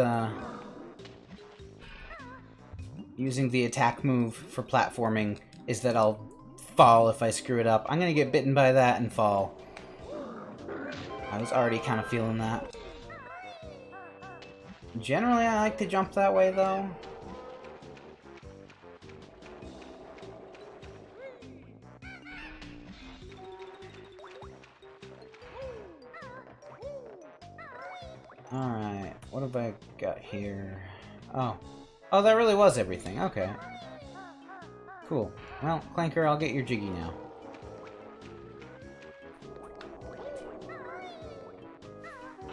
Speaker 1: using the attack move for platforming is that I'll fall if I screw it up. I'm gonna get bitten by that and fall. I was already kind of feeling that. Generally, I like to jump that way, though. Alright, what have I got here? Oh. Oh, that really was everything. Okay. Cool. Well, Clanker, I'll get your Jiggy now.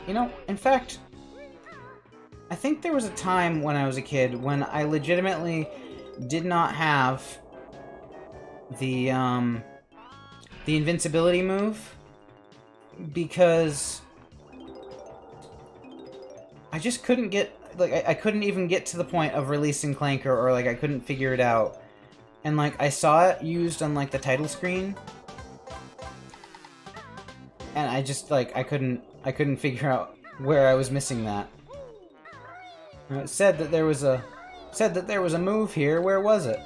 Speaker 1: You know, in fact, I think there was a time when I was a kid when I legitimately did not have the invincibility move because I just couldn't get... Like, I couldn't even get to the point of releasing Clanker, or, like, I couldn't figure it out. And, like, I saw it used on, like, the title screen. And I just, like, I couldn't figure out where I was missing that. It said that there was a move here. Where was it?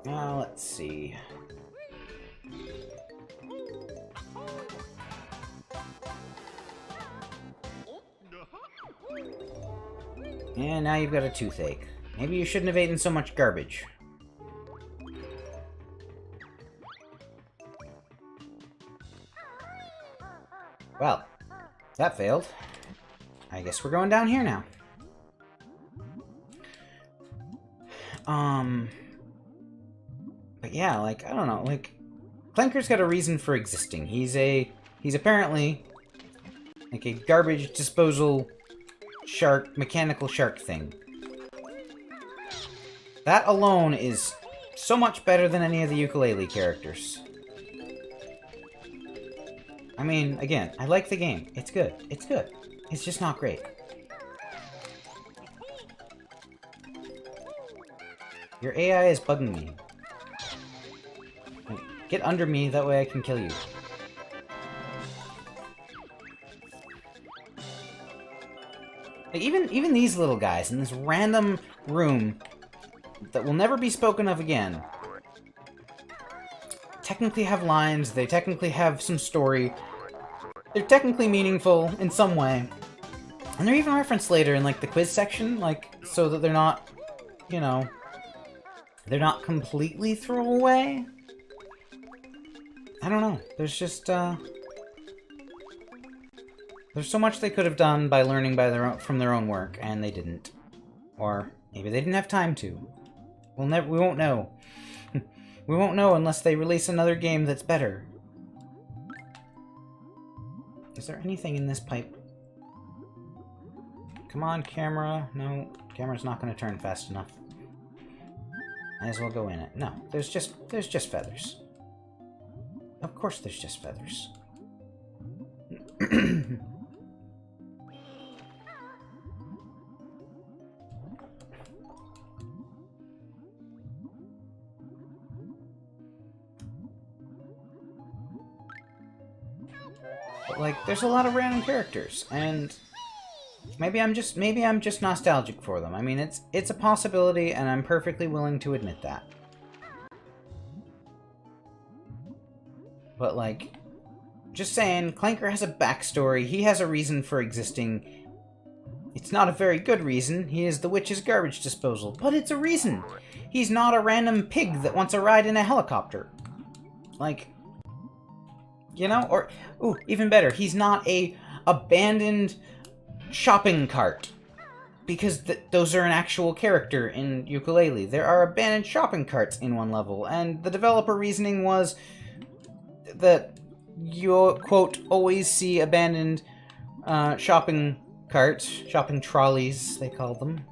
Speaker 1: Let's see. And now you've got a toothache. Maybe you shouldn't have eaten so much garbage. Well, that failed. I guess we're going down here now. But yeah, like, I don't know, like, Clanker's got a reason for existing. He's apparently, like, a garbage disposal shark, mechanical shark thing. That alone is so much better than any of the ukulele characters. I mean, again, I like the game. It's good. It's good. It's just not great. Your AI is bugging me. Get under me, that way I can kill you. Like, even these little guys in this random room that will never be spoken of again technically have lines, they technically have some story, they're technically meaningful in some way. And they're even referenced later in, like, the quiz section, like, so that they're not, you know, they're not completely throwaway. I don't know. There's just, there's so much they could have done by learning from their own work, and they didn't. Or maybe they didn't have time to. We won't know. We won't know unless they release another game that's better. Is there anything in this pipe? Come on, camera. No, camera's not going to turn fast enough. Might as well go in it. No, there's just feathers. Of course there's just feathers. But, like, there's a lot of random characters, and maybe I'm just nostalgic for them. I mean, it's a possibility, and I'm perfectly willing to admit that. But, like, just saying, Clanker has a backstory. He has a reason for existing. It's not a very good reason. He is the witch's garbage disposal. But it's a reason. He's not a random pig that wants a ride in a helicopter. Like, you know? Or, ooh, even better. He's not a abandoned shopping cart. Because those are an actual character in Yooka-Laylee. There are abandoned shopping carts in one level. And the developer reasoning was that you, quote, always see abandoned shopping carts, shopping trolleys, they call them.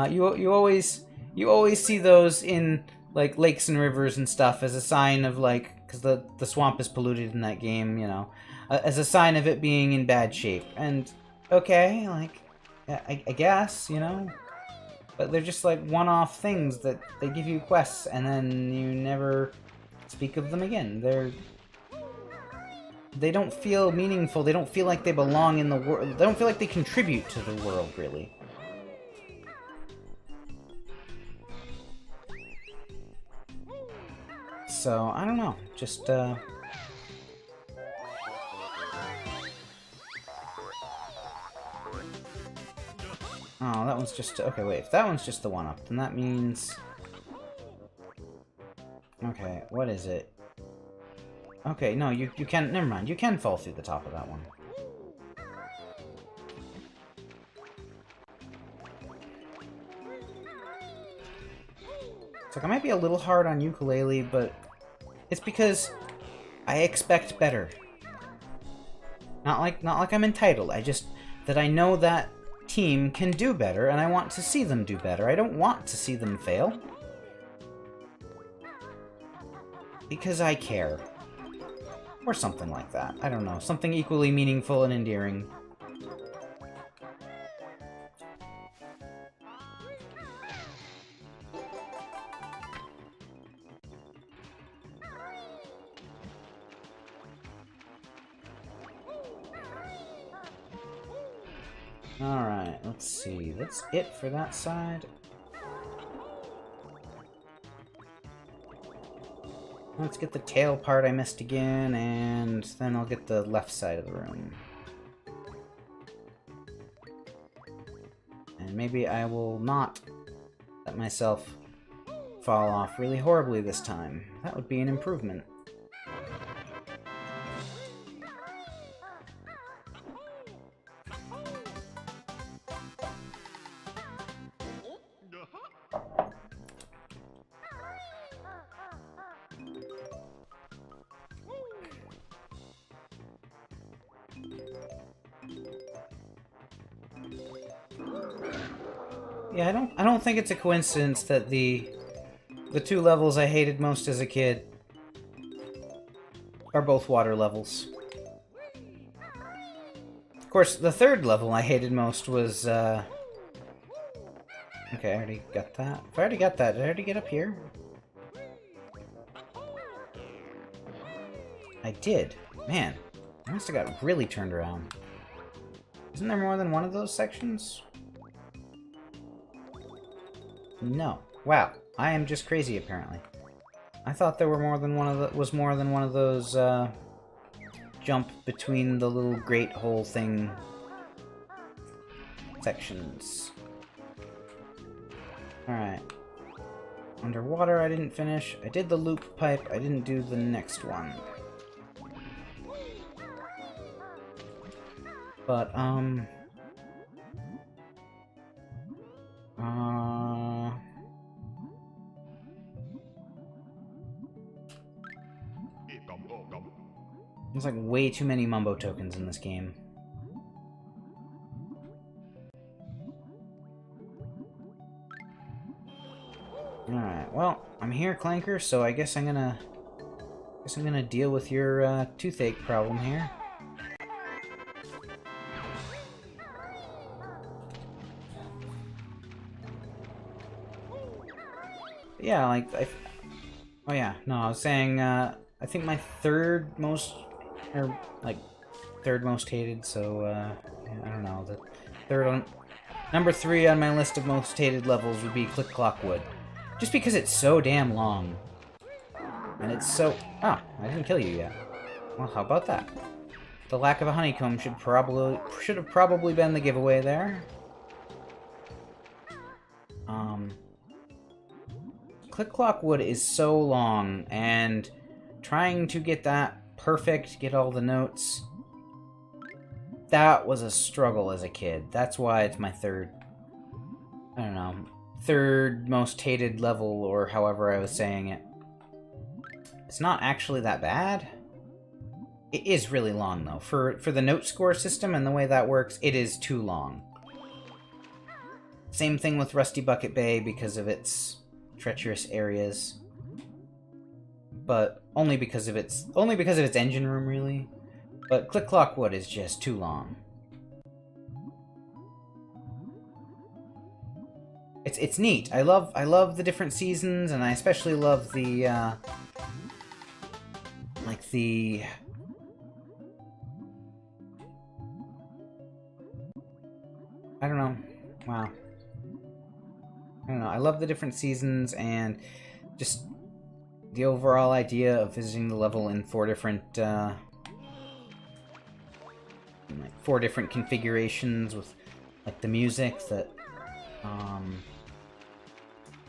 Speaker 1: You always see those in, like, lakes and rivers and stuff as a sign of, like, because the swamp is polluted in that game, you know, as a sign of it being in bad shape. And, okay, like, I guess, you know, but they're just, like, one-off things that they give you quests and then you never speak of them again. They don't feel meaningful. They don't feel like they belong in the world. They don't feel like they contribute to the world, really. So, I don't know. Just, Oh, that one's just... Okay, wait. If that one's just the one-up, then that means... Okay, what is it? Okay, no, you can... Never mind. You can fall through the top of that one. It's like, I might be a little hard on Yooka-Laylee, but it's because I expect better. Not like I'm entitled. I just... That I know that team can do better, and I want to see them do better. I don't want to see them fail. Because I care. Or something like that. I don't know. Something equally meaningful and endearing. Alright, let's see. That's it for that side. Let's get the tail part I missed again, and then I'll get the left side of the room. And maybe I will not let myself fall off really horribly this time. That would be an improvement. Yeah, I don't think it's a coincidence that the two levels I hated most as a kid are both water levels. Of course, the third level I hated most was, Okay, I already got that. If I already got that, did I already get up here? I did. Man, I must have got really turned around. Isn't there more than one of those sections? No. Wow. I am just crazy, apparently. I thought there were more than one of those, jump between the little great hole thing sections. Alright. Underwater, I didn't finish. I did the loop pipe. I didn't do the next one. But, there's like way too many Mumbo tokens in this game. Alright, well, I'm here, Clanker, so I guess I'm gonna deal with your toothache problem here. Yeah, like, oh yeah, no, I was saying, I think my third most hated, so, yeah, I don't know, the third on... Number 3 on my list of most hated levels would be Click Clock Wood. Just because it's so damn long. And it's so... Ah, I didn't kill you yet. Well, how about that? The lack of a honeycomb should have probably been the giveaway there. Click Clock Wood is so long, and trying to get that perfect, get all the notes, that was a struggle as a kid. That's why it's my third, I don't know, third most hated level, or however I was saying it. It's not actually that bad. It is really long, though. For the note score system and the way that works, it is too long. Same thing with Rusty Bucket Bay because of its treacherous areas. But only because of its engine room, really. But Click Clock Wood is just too long. It's neat. I love the different seasons, and I especially love the like the... I don't know. Wow. I don't know. I love the different seasons and just the overall idea of visiting the level in 4 different configurations with like the music that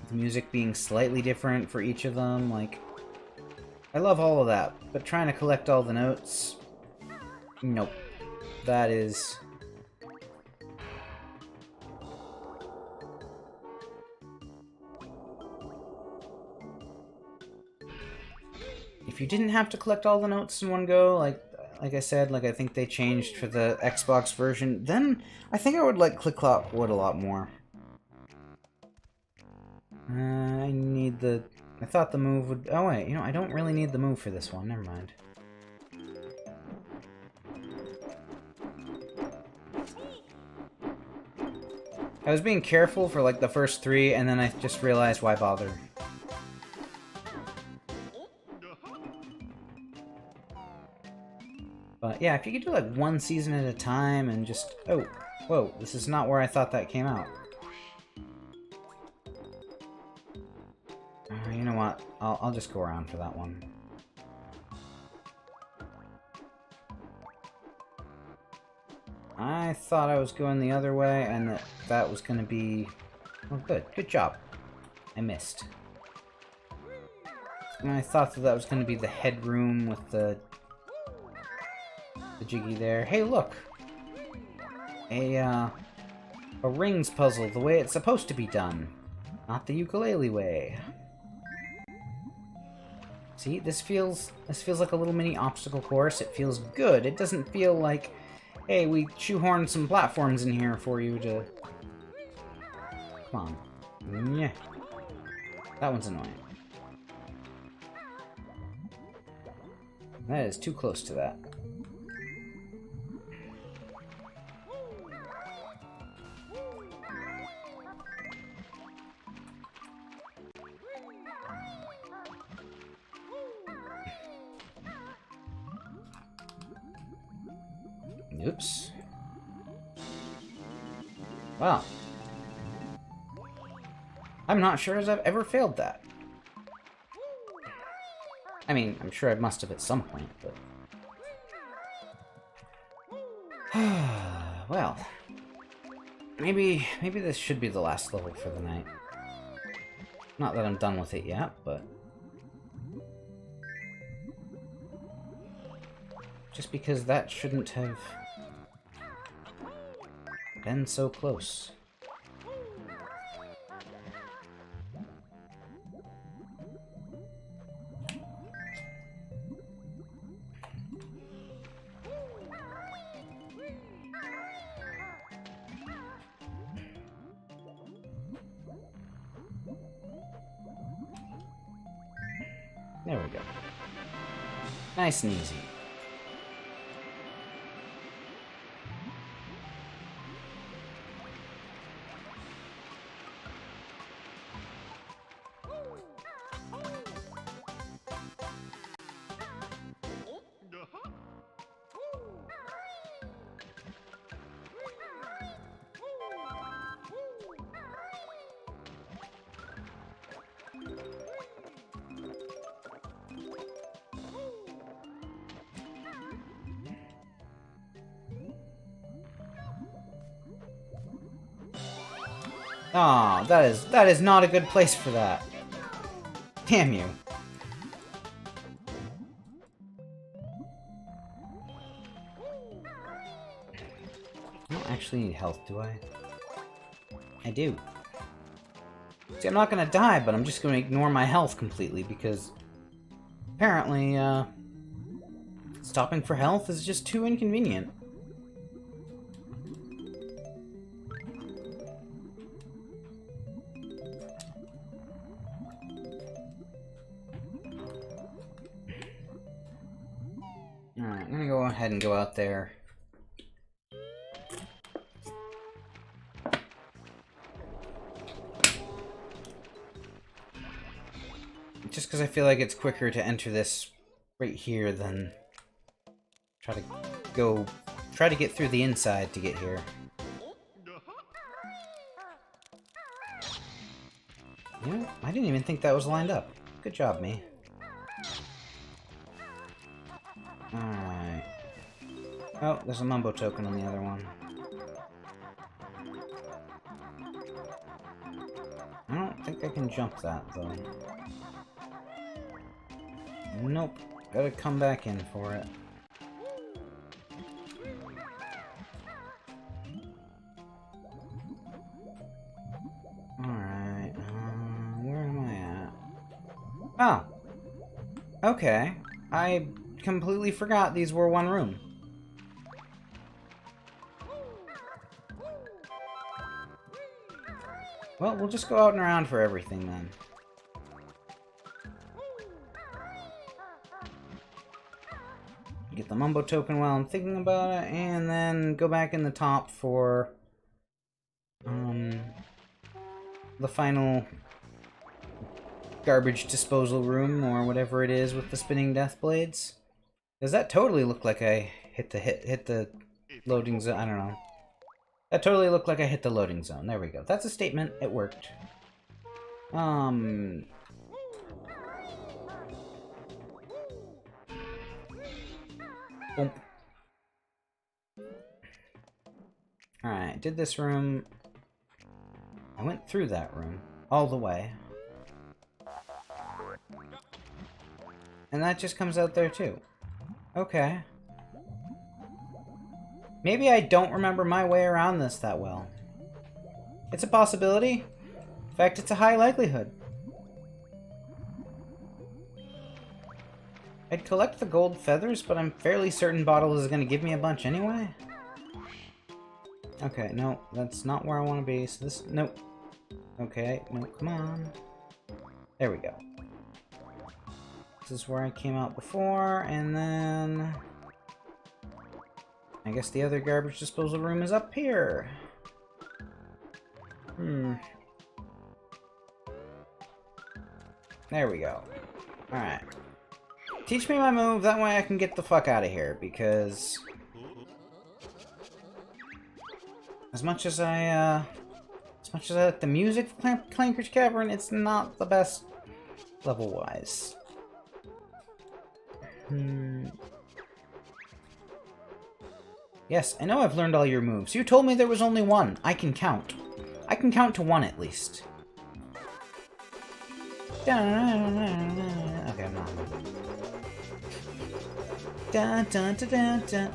Speaker 1: the music being slightly different for each of them. Like, I love all of that, but trying to collect all the notes, nope. That is... If you didn't have to collect all the notes in one go, like I said, like I think they changed for the Xbox version, then I think I would like Click Clock Wood a lot more. I need the... I thought the move would... Oh wait, you know, I don't really need the move for this one, never mind. I was being careful for like the first 3, and then I just realized why bother. But yeah, if you could do like one season at a time and just... Oh, whoa, this is not where I thought that came out. You know what? I'll just go around for that one. I thought I was going the other way, and that was going to be... Well, good. Good job. I missed. And I thought that was going to be the headroom with the jiggy there. Hey, look! A rings puzzle, the way it's supposed to be done. Not the ukulele way. See, this feels like a little mini obstacle course. It feels good. It doesn't feel like, hey, we shoehorned some platforms in here for you to Come on. Yeah. That one's annoying. That is too close to that. Oops. Wow. I'm not sure as I've ever failed that. I mean, I'm sure I must have at some point, but... well... Maybe this should be the last level for the night. Not that I'm done with it yet, but... just because that shouldn't have... been so close. There we go. Nice and easy. Aw, that is not a good place for that. Damn you. I don't actually need health, do I? I do. See, I'm not gonna die, but I'm just gonna ignore my health completely because apparently, stopping for health is just too inconvenient. Alright, I'm gonna go ahead and go out there. Just because I feel like it's quicker to enter this right here than try to get through the inside to get here. Yeah, I didn't even think that was lined up. Good job, me. Alright. Oh, there's a Mumbo token on the other one. I don't think I can jump that, though. Nope. Gotta come back in for it. Alright, where am I at? Oh! Okay. I completely forgot these were one room. Well, we'll just go out and around for everything then. Get the Mumbo token while I'm thinking about it, and then go back in the top for the final garbage disposal room, or whatever it is with the spinning death blades. Does that totally look like I hit the loading zone? I don't know. That totally looked like I hit the loading zone. There we go. That's a statement. It worked. Boom. Alright, did this room. I went through that room all the way. And that just comes out there too. Okay. Maybe I don't remember my way around this that well. It's a possibility. In fact, it's a high likelihood. I'd collect the gold feathers, but I'm fairly certain Bottle is going to give me a bunch anyway. Okay, no, that's not where I want to be, so this... Nope. Okay, no, come on. There we go. This is where I came out before, and then... I guess the other garbage disposal room is up here. There we go. Alright. Teach me my move, that way I can get the fuck out of here, because... As much as I like the music of Clanker's Cavern, it's not the best level-wise. Yes, I know I've learned all your moves. You told me there was only one. I can count. I can count to one at least. Okay, I'm not. Dun, dun, dun, dun, dun.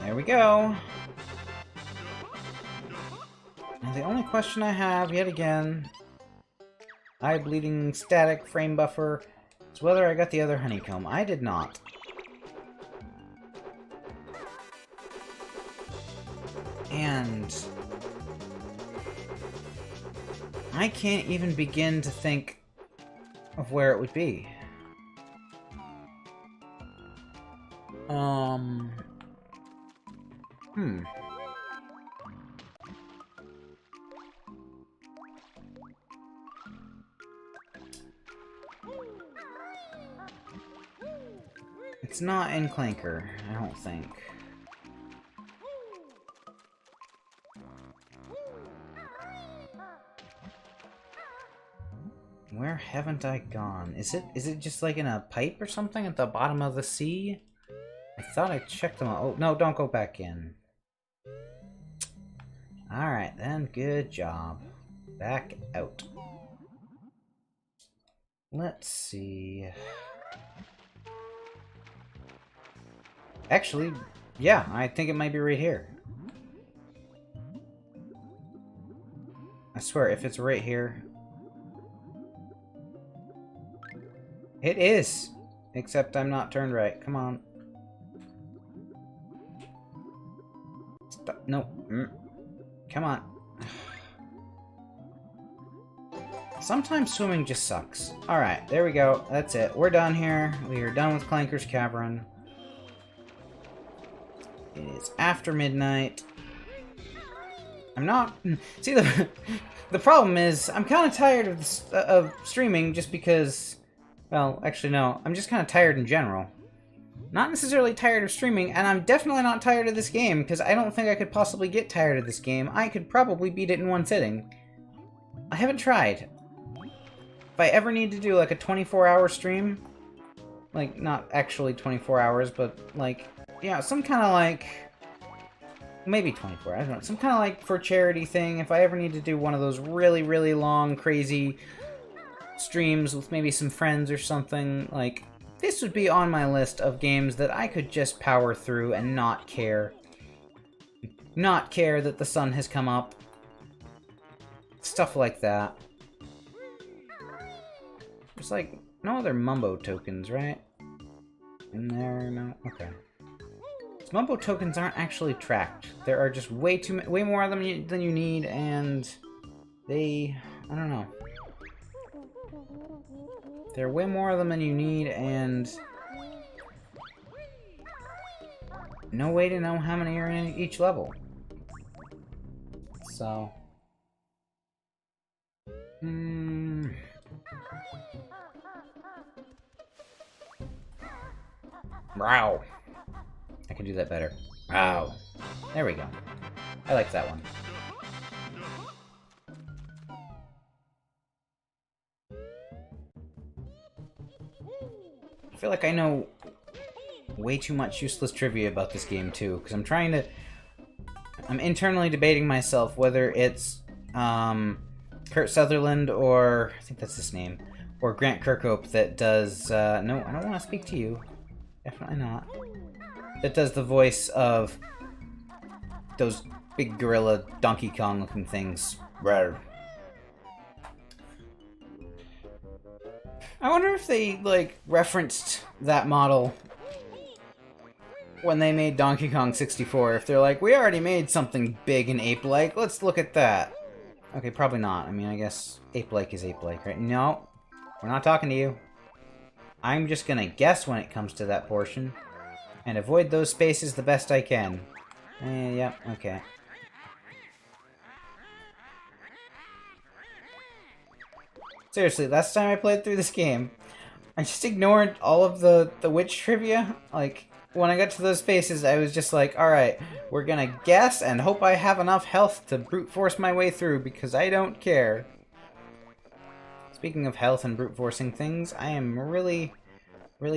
Speaker 1: There we go. Now the only question I have, yet again, eye bleeding static frame buffer, is whether I got the other honeycomb. I did not. And I can't even begin to think of where it would be. It's not in Clanker, I don't think. Where haven't I gone? Is it just like in a pipe or something at the bottom of the sea? I thought I checked them all. Oh, no, don't go back in. Alright then, good job. Back out. Let's see. Actually, yeah, I think it might be right here. I swear, if it's right here... It is! Except I'm not turned right. Come on. Stop. No. Come on. Sometimes swimming just sucks. Alright, there we go. That's it. We're done here. We are done with Clanker's Cavern. It is after midnight. I'm not... See, the problem is, I'm kind of tired of streaming just because... Well, actually, no. I'm just kind of tired in general. Not necessarily tired of streaming, and I'm definitely not tired of this game, because I don't think I could possibly get tired of this game. I could probably beat it in one sitting. I haven't tried. If I ever need to do, like, a 24-hour stream... Like, not actually 24 hours, but, like... Yeah, some kind of, like... Maybe 24, I don't know. Some kind of, like, for charity thing. If I ever need to do one of those really, really long, crazy... streams with maybe some friends or something, like, this would be on my list of games that I could just power through and not care. Not care that the sun has come up. Stuff like that. There's, like, no other Mumbo tokens, right? In there? No? Okay. These Mumbo tokens aren't actually tracked. There are just way more of them than you need, and they... I don't know. There are way more of them than you need, and no way to know how many are in each level. So... Wow. I can do that better. Wow. There we go. I like that one. I feel like I know way too much useless trivia about this game, too, because I'm internally debating myself whether it's, Kurt Sutherland, or, I think that's his name, or Grant Kirkhope that does, no, I don't want to speak to you. Definitely not. That does the voice of those big gorilla Donkey Kong looking things. Rawr. I wonder if they, like, referenced that model when they made Donkey Kong 64. If they're like, we already made something big and ape-like, let's look at that. Okay, probably not. I mean, I guess ape-like is ape-like, right? No, we're not talking to you. I'm just gonna guess when it comes to that portion. And avoid those spaces the best I can. Yep, okay. Seriously, last time I played through this game, I just ignored all of the witch trivia. Like, when I got to those spaces, I was just like, alright, we're gonna guess and hope I have enough health to brute force my way through, because I don't care. Speaking of health and brute forcing things, I am really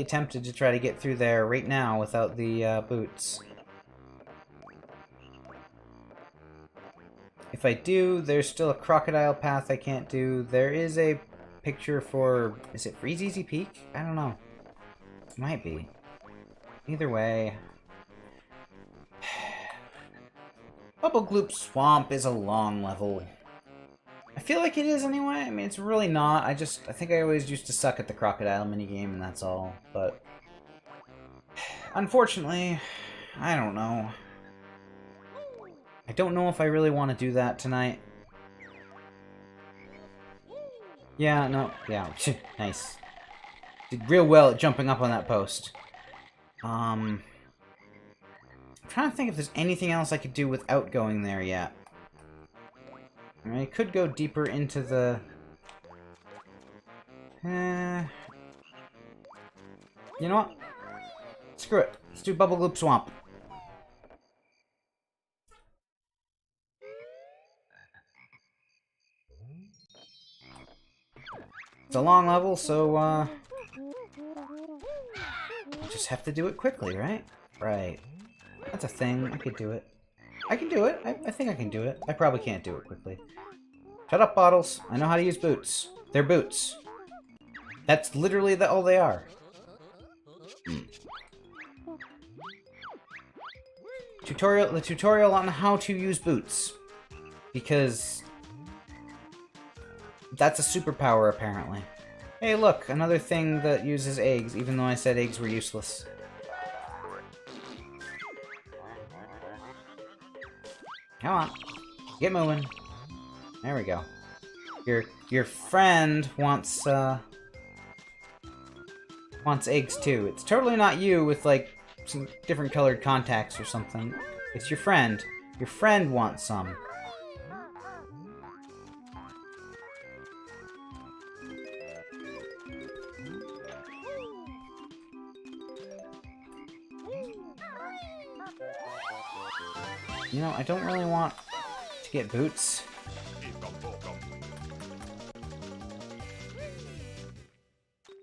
Speaker 1: tempted to try to get through there right now without the boots. If I do, there's still a crocodile path I can't do. There is a picture for... is it Freeze Easy Peak? I don't know. It might be. Either way. Bubble Gloop Swamp is a long level. I feel like it is anyway. I mean, it's really not. I think I always used to suck at the crocodile minigame and that's all. But unfortunately, I don't know. I don't know if I really want to do that tonight. Yeah, no, yeah, nice. Did real well at jumping up on that post. I'm trying to think if there's anything else I could do without going there yet. I mean, I could go deeper into the... You know what? Screw it. Let's do Bubble Gloop Swamp. It's a long level, so, just have to do it quickly, right? Right. That's a thing. I could do it. I can do it. I think I can do it. I probably can't do it quickly. Shut up, Bottles. I know how to use boots. They're boots. That's literally all they are. The tutorial on how to use boots. Because that's a superpower, apparently. Hey, look, another thing that uses eggs, even though I said eggs were useless. Come on. Get moving. There we go. Your friend wants eggs too. It's totally not you with like some different colored contacts or something. It's your friend. Your friend wants some. You know, I don't really want to get boots.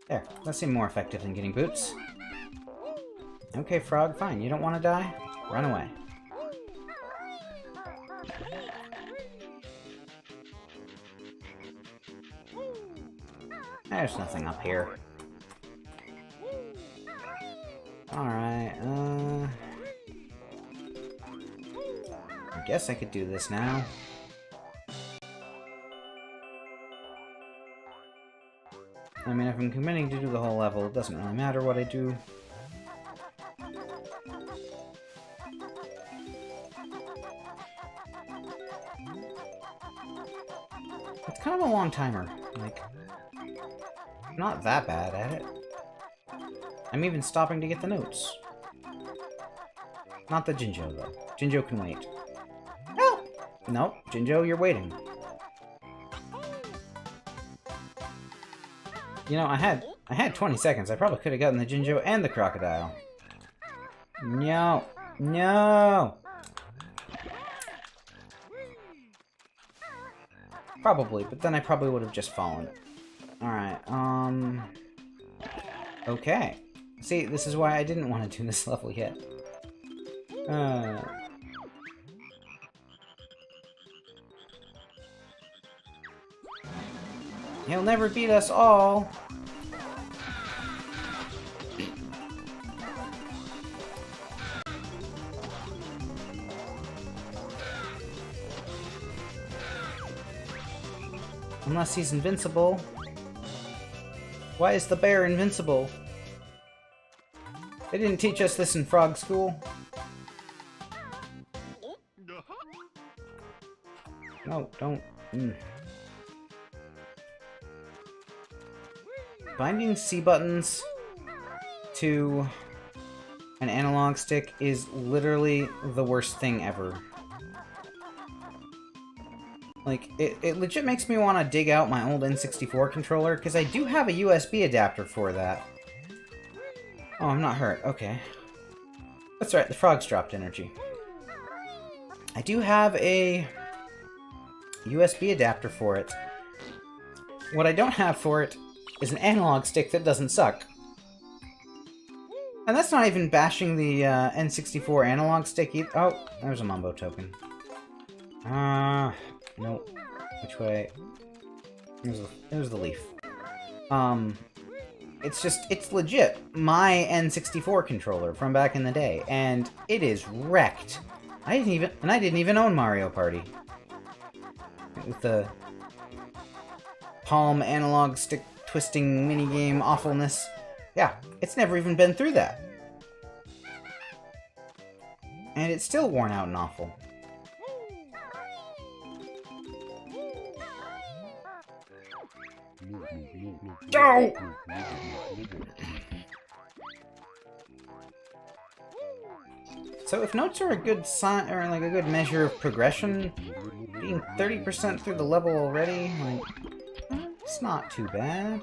Speaker 1: There, that seemed more effective than getting boots. Okay, Frog, fine. You don't want to die? Run away. There's nothing up here. Alright, I guess I could do this now. I mean, if I'm committing to do the whole level, it doesn't really matter what I do. It's kind of a long timer. Like, I'm not that bad at it. I'm even stopping to get the notes. Not the Jinjo, though. Jinjo can wait. No! Nope, Jinjo, you're waiting. You know, I had 20 seconds. I probably could have gotten the Jinjo and the crocodile. No. No! Probably, but then I probably would have just fallen. Alright, okay. See, this is why I didn't want to do this level yet. He'll never beat us all. Unless he's invincible. Why is the bear invincible? They didn't teach us this in frog school. No, don't. Binding C buttons to an analog stick is literally the worst thing ever. Like, it legit makes me want to dig out my old N64 controller, because I do have a USB adapter for that. Oh, I'm not hurt. Okay. That's right, the frogs dropped energy. I do have a USB adapter for it. What I don't have for it is an analog stick that doesn't suck. And that's not even bashing the N64 analog stick either. Oh, there's a Mumbo token. Nope. Which way? There's the leaf. It's legit my N64 controller from back in the day, and it is wrecked. I didn't even own Mario Party. With the palm analog stick twisting minigame awfulness. Yeah, it's never even been through that. And it's still worn out and awful. Go! So if notes are a good sign, or like a good measure of progression, being 30% through the level already, like, it's not too bad.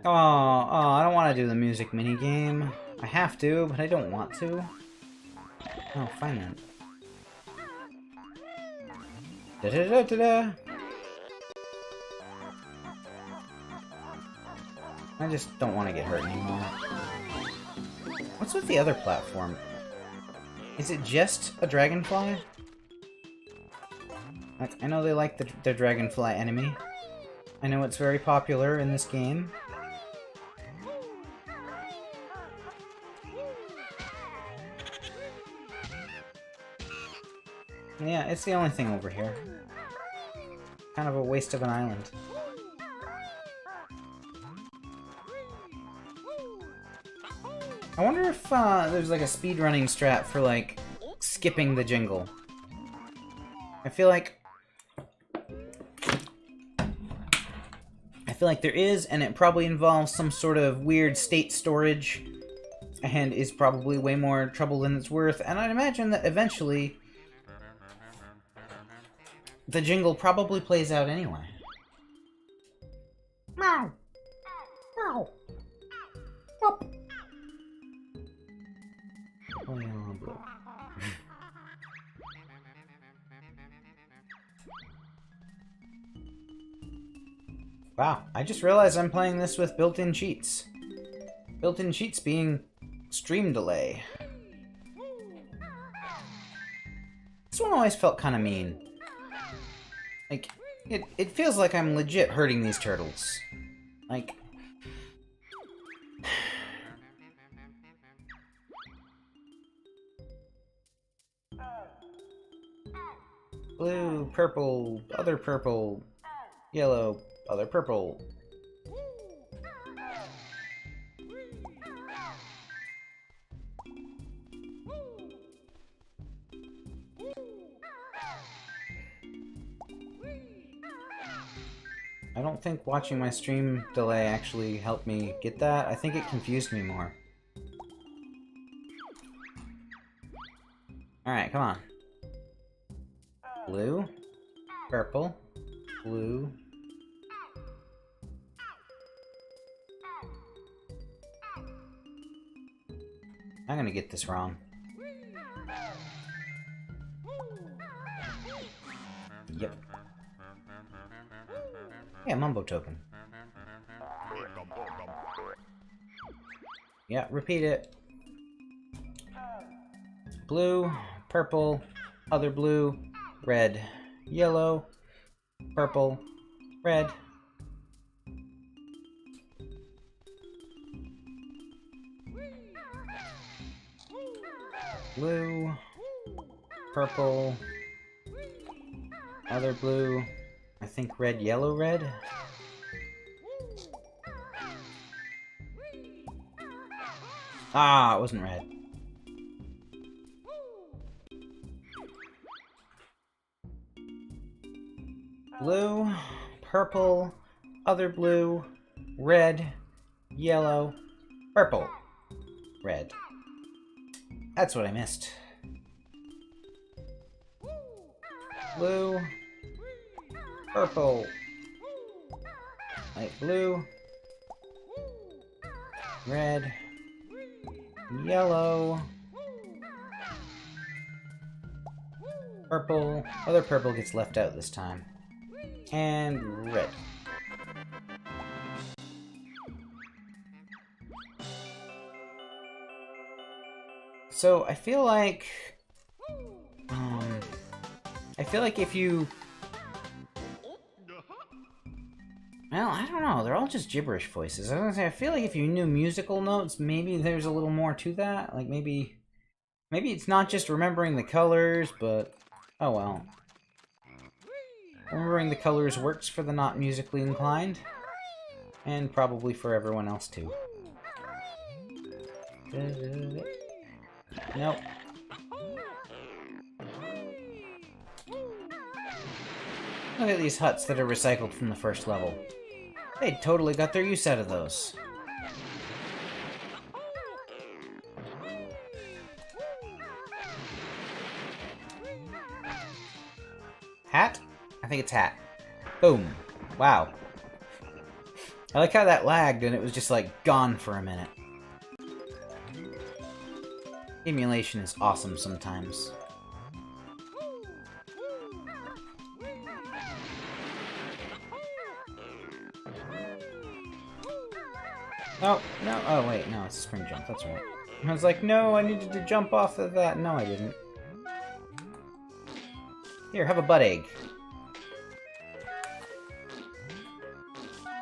Speaker 1: Oh, I don't want to do the music minigame. I have to, but I don't want to. Oh, fine then. Da-da-da-da-da! I just don't want to get hurt anymore. What's with the other platform? Is it just a dragonfly? Like, I know they like the dragonfly enemy. I know it's very popular in this game. Yeah, it's the only thing over here. Kind of a waste of an island. I wonder if there's like a speedrunning strat for like skipping the jingle. I feel like there is, and it probably involves some sort of weird state storage, and is probably way more trouble than it's worth. And I'd imagine that eventually the jingle probably plays out anyway. Meow. Meow. Whoop. Oh, yeah, bro. Wow, I just realized I'm playing this with built-in cheats. Built-in cheats being stream delay. This one always felt kind of mean. Like, it feels like I'm legit hurting these turtles. Like... Blue, purple, other purple, yellow, other purple. I don't think watching my stream delay actually helped me get that. I think it confused me more. Alright, come on. Blue, purple, blue. I'm gonna get this wrong. Yep. Yeah, Mumbo token. Yeah, repeat it. Blue, purple, other blue, red, yellow, purple, red. Blue, purple, other blue, I think red, yellow, red? Ah, it wasn't red. Blue, purple, other blue, red, yellow, purple, red. That's what I missed. Blue, purple, light blue, red, yellow, purple. Other purple gets left out this time. And red. So I feel like if you, well, I don't know, they're all just gibberish voices. I was gonna say, I feel like if you knew musical notes, maybe there's a little more to that. Like maybe it's not just remembering the colors, but oh well. Remembering the colors works for the not musically inclined, and probably for everyone else too. Nope. Look at these huts that are recycled from the first level. They totally got their use out of those. Hat? I think it's hat. Boom. Wow. I like how that lagged and it was just like gone for a minute. Emulation is awesome sometimes. Oh, no. Oh, wait. No, it's a spring jump. That's right. I was like, no, I needed to jump off of that. No, I didn't. Here, have a butt egg.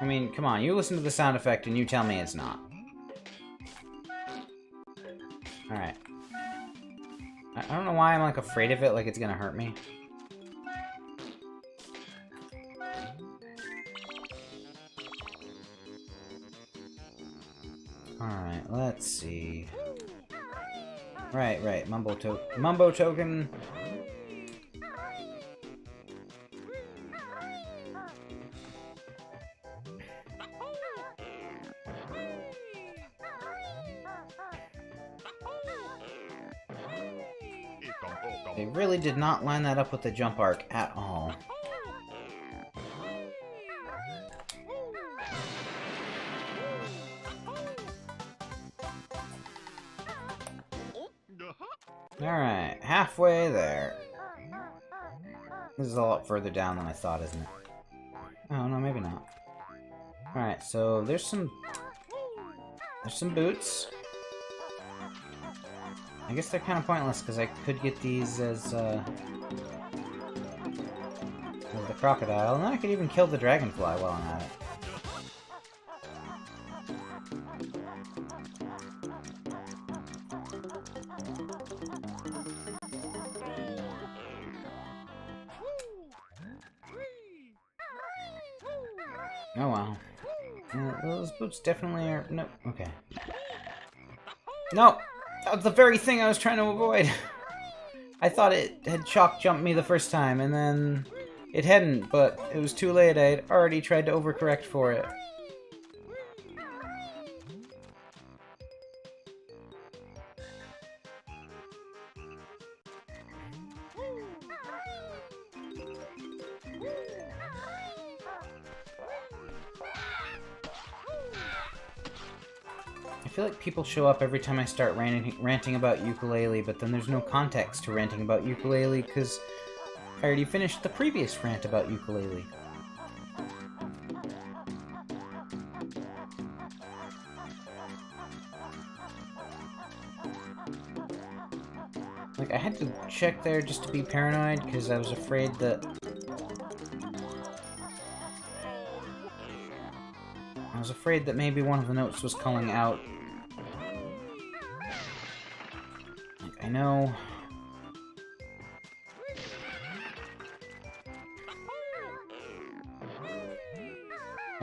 Speaker 1: I mean, come on. You listen to the sound effect and you tell me it's not. Alright. I don't know why I'm, like, afraid of it, like it's gonna hurt me. Alright, let's see. Right. Mumbo token. They really did not line that up with the jump arc at all. Alright, halfway there. This is a lot further down than I thought, isn't it? Oh, no, maybe not. Alright, so there's some boots. I guess they're kind of pointless, because I could get these as the crocodile, and then I could even kill the dragonfly while I'm at it. Oh wow. Those boots definitely are... No, okay. No! That was the very thing I was trying to avoid! I thought it had shock jumped me the first time, and then it hadn't, but it was too late. I had already tried to overcorrect for it. I feel like people show up every time I start ranting about Yooka-Laylee, but then there's no context to ranting about Yooka-Laylee, because I already finished the previous rant about Yooka-Laylee. Like, I had to check there just to be paranoid, because I was afraid that... maybe one of the notes was calling out. Like, I know...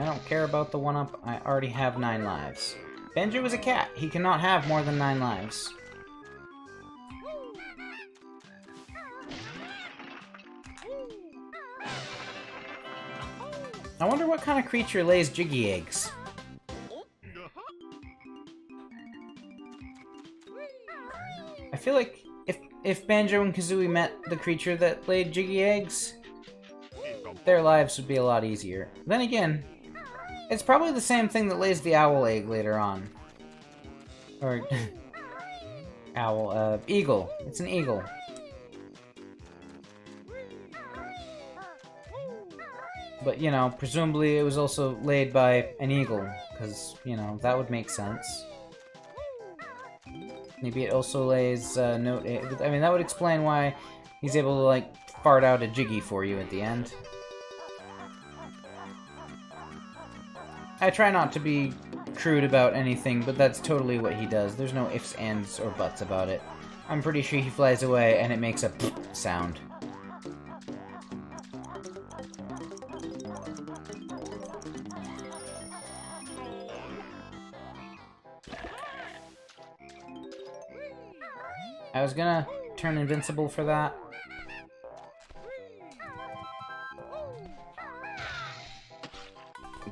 Speaker 1: I don't care about the 1-up. I already have 9 lives. Banjo is a cat. He cannot have more than 9 lives. I wonder what kind of creature lays Jiggy eggs. I feel like if Banjo and Kazooie met the creature that laid Jiggy eggs, their lives would be a lot easier. Then again, it's probably the same thing that lays the owl egg later on. Or... owl, eagle. It's an eagle. But, you know, presumably it was also laid by an eagle, because, you know, that would make sense. Maybe it also lays, I mean, that would explain why he's able to, like, fart out a Jiggy for you at the end. I try not to be crude about anything, but that's totally what he does. There's no ifs, ands, or buts about it. I'm pretty sure he flies away and it makes a sound. I was gonna turn invincible for that.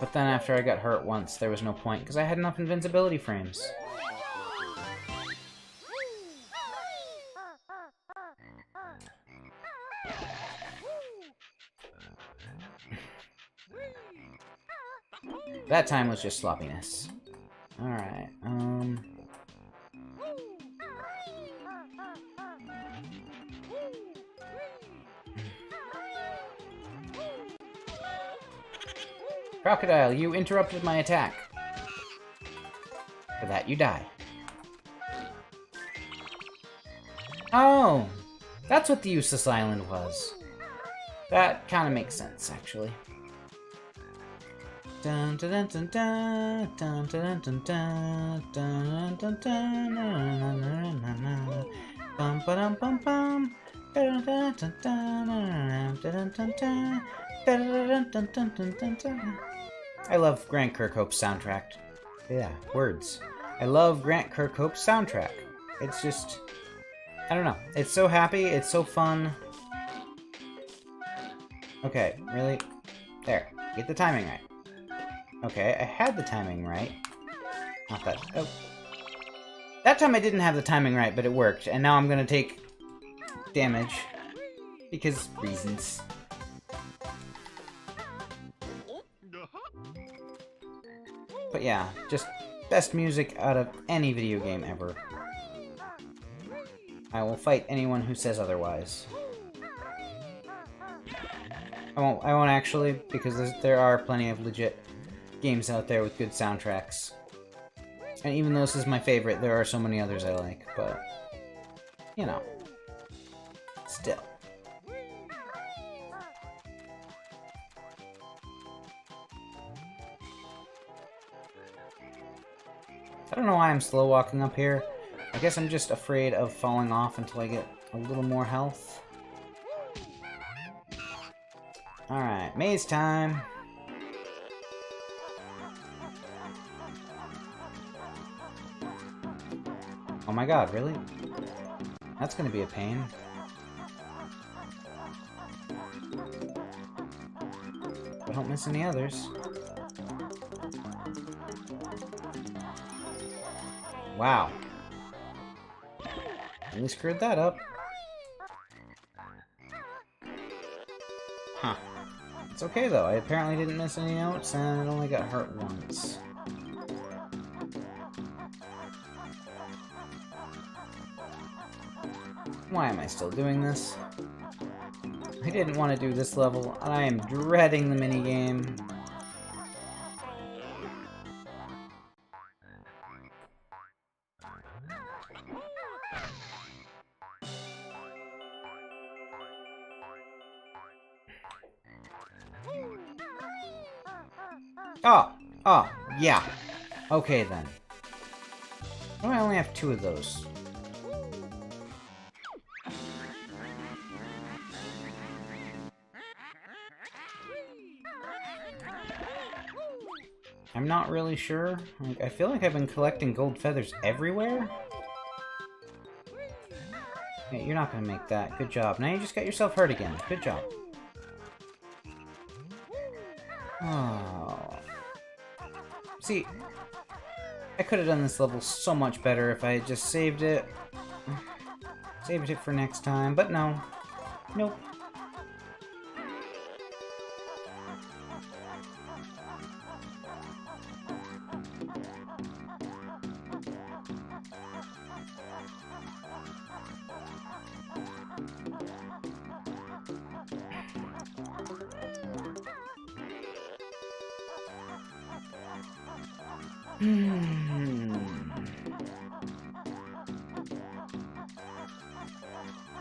Speaker 1: But then after I got hurt once, there was no point, because I had enough invincibility frames. That time was just sloppiness. Alright, Crocodile, you interrupted my attack. For that, you die. Oh! That's what the useless island was. That kind of makes sense, actually. Dun dun dun dun dun dun dun dun dun dun dun dun bum ba bum bum dun dun dun dun dun dun dun dun. I love Grant Kirkhope's soundtrack. Yeah, words. I love Grant Kirkhope's soundtrack. It's just... I don't know. It's so happy, it's so fun. Okay, really? There. Get the timing right. Okay, I had the timing right. Not that... Oh. That time I didn't have the timing right, but it worked. And now I'm gonna take damage. Because reasons. But yeah, just best music out of any video game ever. I will fight anyone who says otherwise. I won't actually, because there are plenty of legit games out there with good soundtracks. And even though this is my favorite, there are so many others I like, but... you know. Still. I don't know why I'm slow walking up here. I guess I'm just afraid of falling off until I get a little more health. Alright, maze time! Oh my god, really? That's gonna be a pain. But don't miss any others. Wow. Really screwed that up. Huh. It's okay though, I apparently didn't miss any notes and it only got hurt once. Why am I still doing this? I didn't want to do this level, and I am dreading the minigame. Oh, yeah. Okay then. Why do I only have 2 of those? I'm not really sure. Like, I feel like I've been collecting gold feathers everywhere. Hey, you're not gonna make that. Good job. Now you just got yourself hurt again. Good job. Oh. See, I could have done this level so much better if I had just saved it. Saved it for next time, but no. Nope.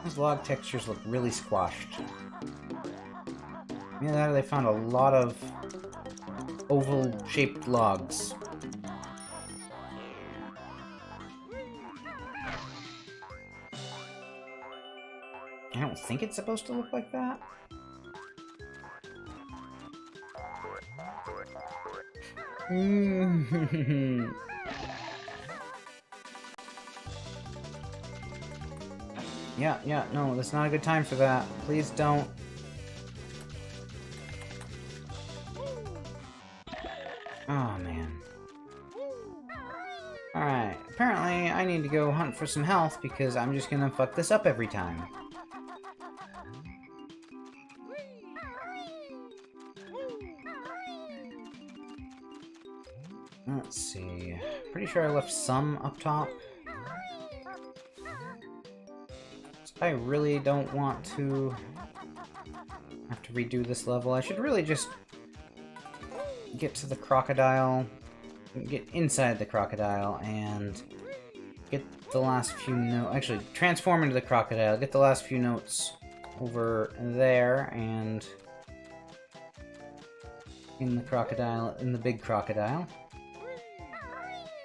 Speaker 1: Those log textures look really squashed. Either that or they found a lot of oval-shaped logs. I don't think it's supposed to look like that. Yeah, no, that's not a good time for that. Please don't. Oh, man. Alright, apparently I need to go hunt for some health because I'm just gonna fuck this up every time. Let's see. Pretty sure I left some up top. I really don't want to have to redo this level. I should really just get to the crocodile, get inside the crocodile, and get the last few notes. Actually, transform into the crocodile, get the last few notes over there, and in the crocodile, in the big crocodile.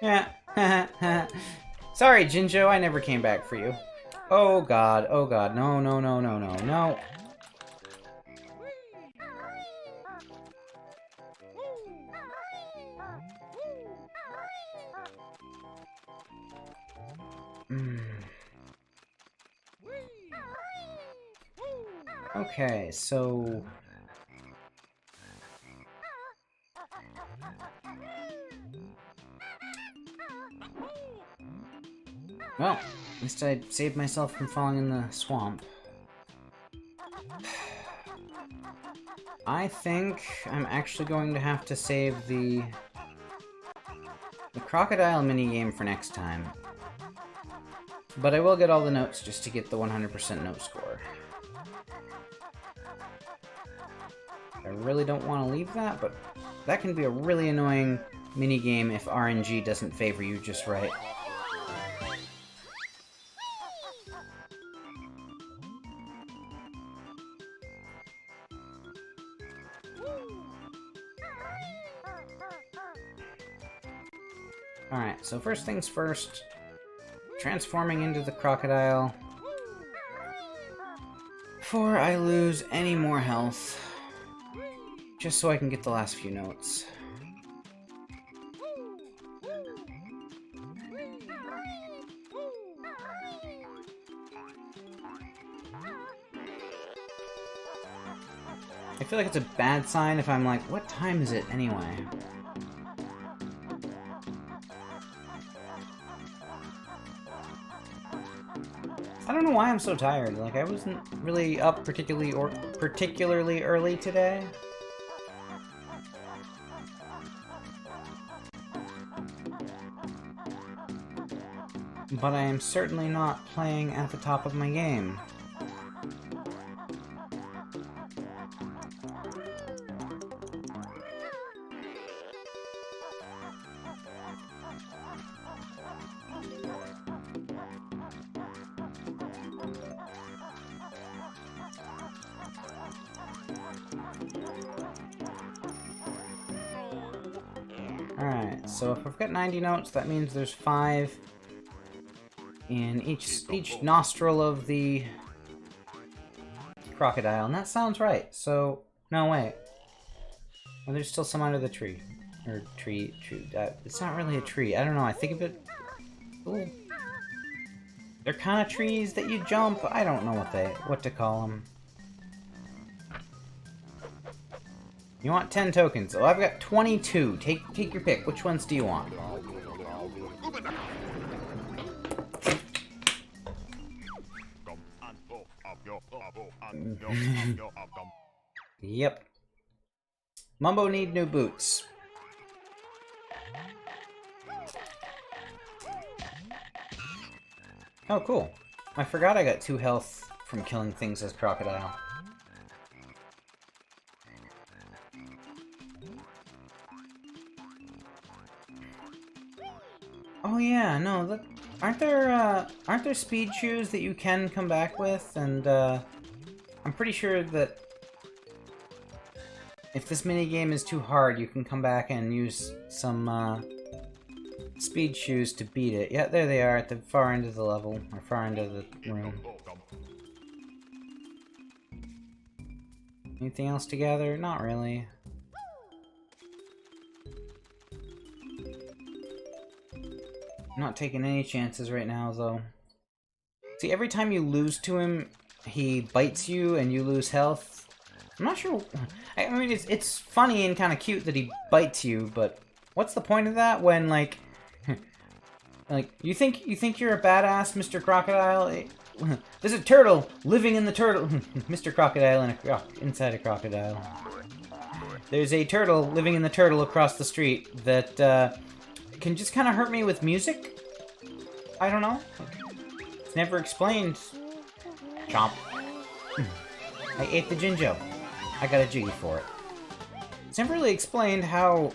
Speaker 1: Yeah, sorry, Jinjo, I never came back for you. Oh god, no, no, no, no, no, no. Okay, so... Well, at least I saved myself from falling in the swamp. I think I'm actually going to have to save the crocodile minigame for next time. But I will get all the notes just to get the 100% note score. I really don't want to leave that, but that can be a really annoying minigame if RNG doesn't favor you just right. Alright, so first things first, transforming into the crocodile before I lose any more health, just so I can get the last few notes. I feel like it's a bad sign if I'm like, what time is it anyway? I don't know why I'm so tired. Like, I wasn't really up particularly early today. But I am certainly not playing at the top of my game. Alright, so if I've got 90 notes, that means there's 5 in each nostril of the crocodile, and that sounds right. So, no, wait. Oh, there's still some under the tree. Or tree. It's not really a tree. I don't know. I think of it. Ooh. They're kind of trees that you jump. I don't know what to call them. You want 10 tokens. Oh, I've got 22. Take your pick. Which ones do you want? Yep. Mumbo need new boots. Oh, cool. I forgot I got 2 health from killing things as Crocodile. Oh yeah, no, aren't there speed shoes that you can come back with? And I'm pretty sure that if this minigame is too hard, you can come back and use some speed shoes to beat it. Yeah, there they are at the far end of the level, or far end of the room. Anything else to gather? Not really. I'm not taking any chances right now, though. See, every time you lose to him, he bites you and you lose health. I'm not sure... I mean, it's funny and kind of cute that he bites you, but what's the point of that when, like... like, you think you're a badass, Mr. Crocodile? There's a turtle living in the turtle... Mr. Crocodile inside a crocodile. There's a turtle living in the turtle across the street that, can just kind of hurt me with music? I don't know. It's never explained. Chomp. I ate the Jinjo. I got a Jiggy for it. It's never really explained how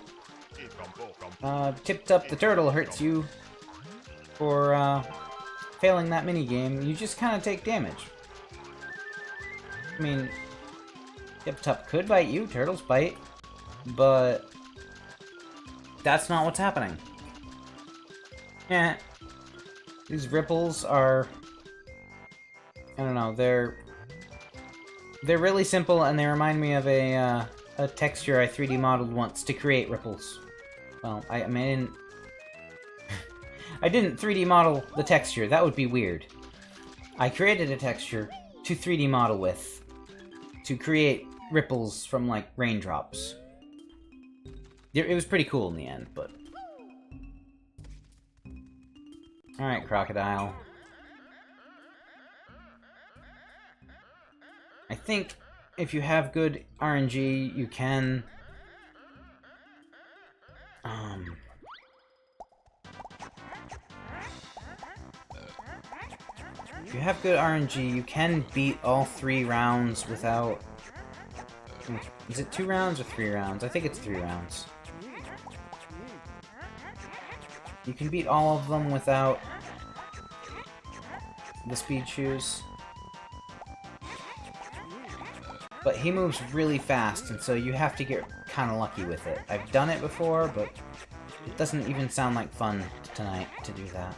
Speaker 1: Tipped Up the Turtle hurts you for failing that minigame. You just kind of take damage. I mean, Tipped Up could bite you, turtles bite, but that's not what's happening. Yeah, these ripples are, I don't know, they're really simple, and they remind me of a texture I 3D modeled once to create ripples. Well, I mean, I didn't 3D model the texture, that would be weird. I created a texture to 3D model with, to create ripples from, like, raindrops. It was pretty cool in the end, but... Alright, Crocodile. I think if you have good RNG, you can... If you have good RNG, you can beat all 3 rounds without... Is it 2 rounds or 3 rounds? I think it's 3 rounds. You can beat all of them without the speed shoes. But he moves really fast, and so you have to get kind of lucky with it. I've done it before, but it doesn't even sound like fun tonight to do that.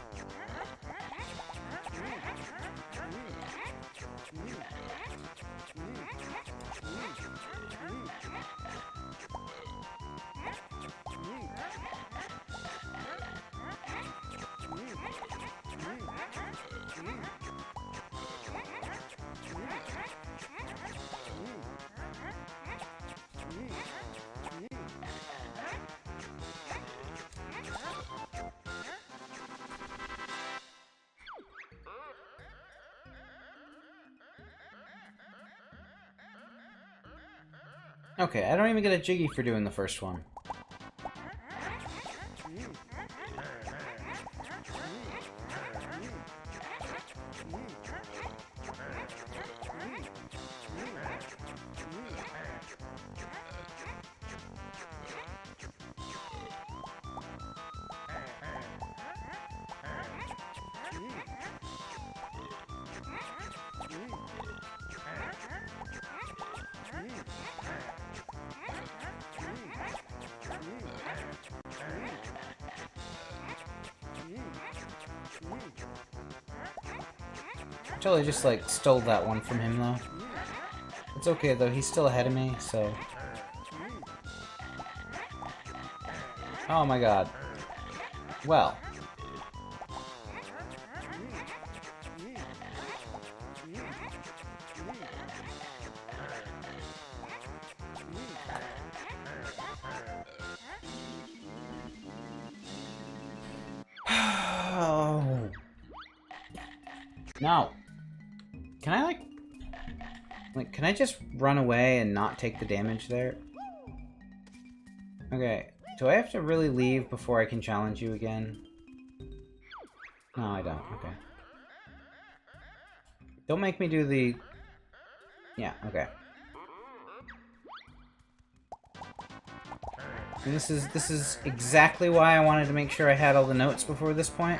Speaker 1: Okay, I don't even get a Jiggy for doing the first one. Totally just, like, stole that one from him, though. It's okay, though. He's still ahead of me, so... Oh my god. Well. Oh. No. Can I, like, can I just run away and not take the damage there? Okay. Do I have to really leave before I can challenge you again? No, I don't. Okay. Don't make me do the... Yeah, okay. And this is exactly why I wanted to make sure I had all the notes before this point.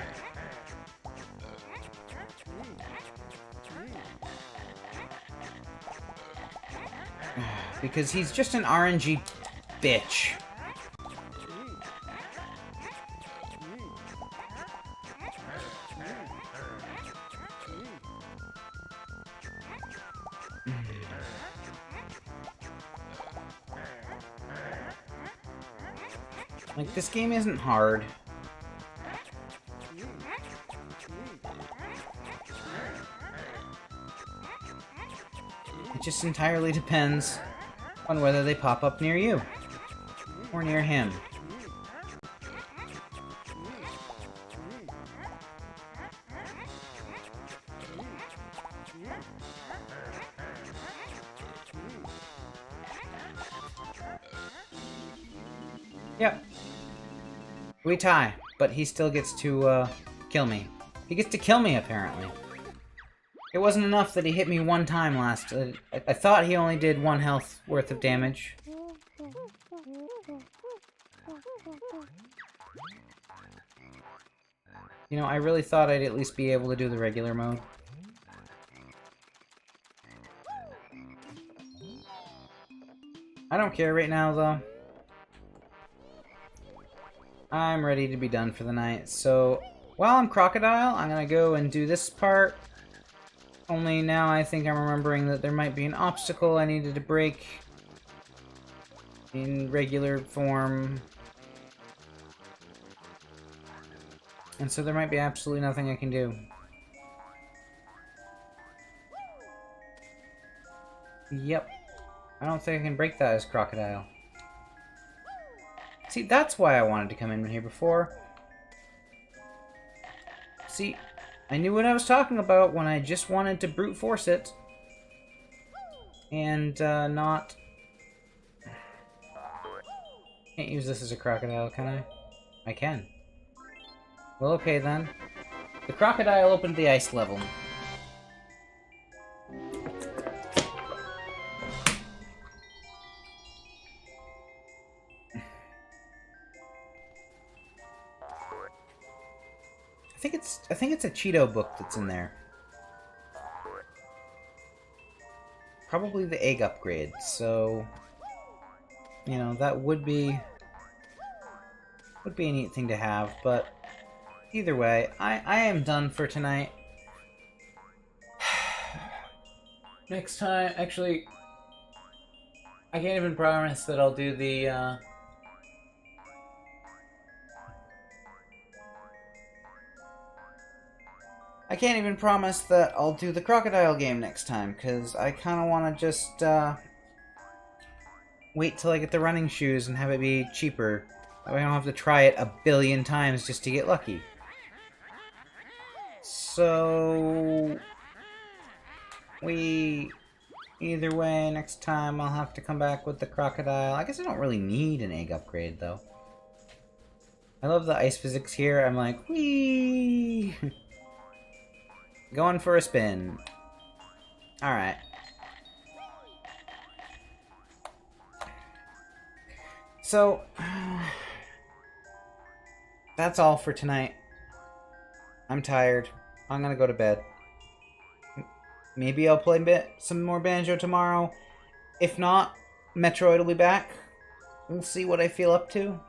Speaker 1: Because he's just an RNG bitch. Like, this game isn't hard. It just entirely depends on whether they pop up near you. Or near him. Yep. We tie, but he still gets to, kill me. He gets to kill me, apparently. It wasn't enough that he hit me one time last... I thought he only did 1 health worth of damage. You know, I really thought I'd at least be able to do the regular mode. I don't care right now, though. I'm ready to be done for the night, so while I'm Crocodile, I'm gonna go and do this part. Only now I think I'm remembering that there might be an obstacle I needed to break in regular form. And so there might be absolutely nothing I can do. Yep. I don't think I can break that as Crocodile. See, that's why I wanted to come in here before. See, I knew what I was talking about when I just wanted to brute force it. And, not... Can't use this as a crocodile, can I? I can. Well, okay then. The crocodile opened the ice level. I think it's a Cheeto book that's in there. Probably the egg upgrade, so you know, that would be a neat thing to have, but either way, I am done for tonight. Next time, actually, I can't even promise that I'll do the I can't even promise that I'll do the crocodile game next time, because I kind of want to just, wait till I get the running shoes and have it be cheaper. That way I don't have to try it a billion times just to get lucky. So... Either way, next time I'll have to come back with the crocodile. I guess I don't really need an egg upgrade, though. I love the ice physics here. I'm like, whee! Going for a spin. Alright. So, that's all for tonight. I'm tired. I'm gonna go to bed. Maybe I'll play some more Banjo tomorrow. If not, Metroid will be back. We'll see what I feel up to.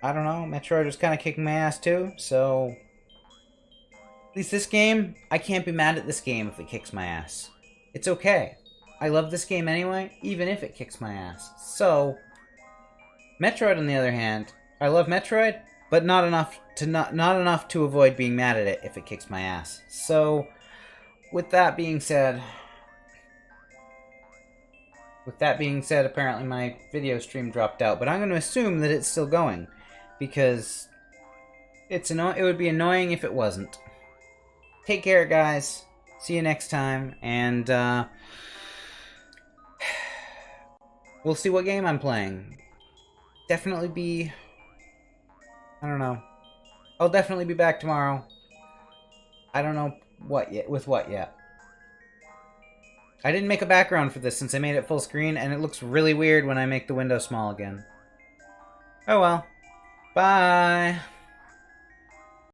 Speaker 1: I don't know. Metroid was kind of kicking my ass too, so... At least this game, I can't be mad at this game if it kicks my ass. It's okay. I love this game anyway, even if it kicks my ass. So, Metroid, on the other hand, I love Metroid, but not enough to avoid being mad at it if it kicks my ass. So, with that being said, apparently my video stream dropped out, but I'm going to assume that it's still going, because it would be annoying if it wasn't. Take care, guys. See you next time, and we'll see what game I'm playing. Definitely be... I don't know. I'll definitely be back tomorrow. I don't know what yet. With what yet. I didn't make a background for this since I made it full screen, and it looks really weird when I make the window small again. Oh well. Bye!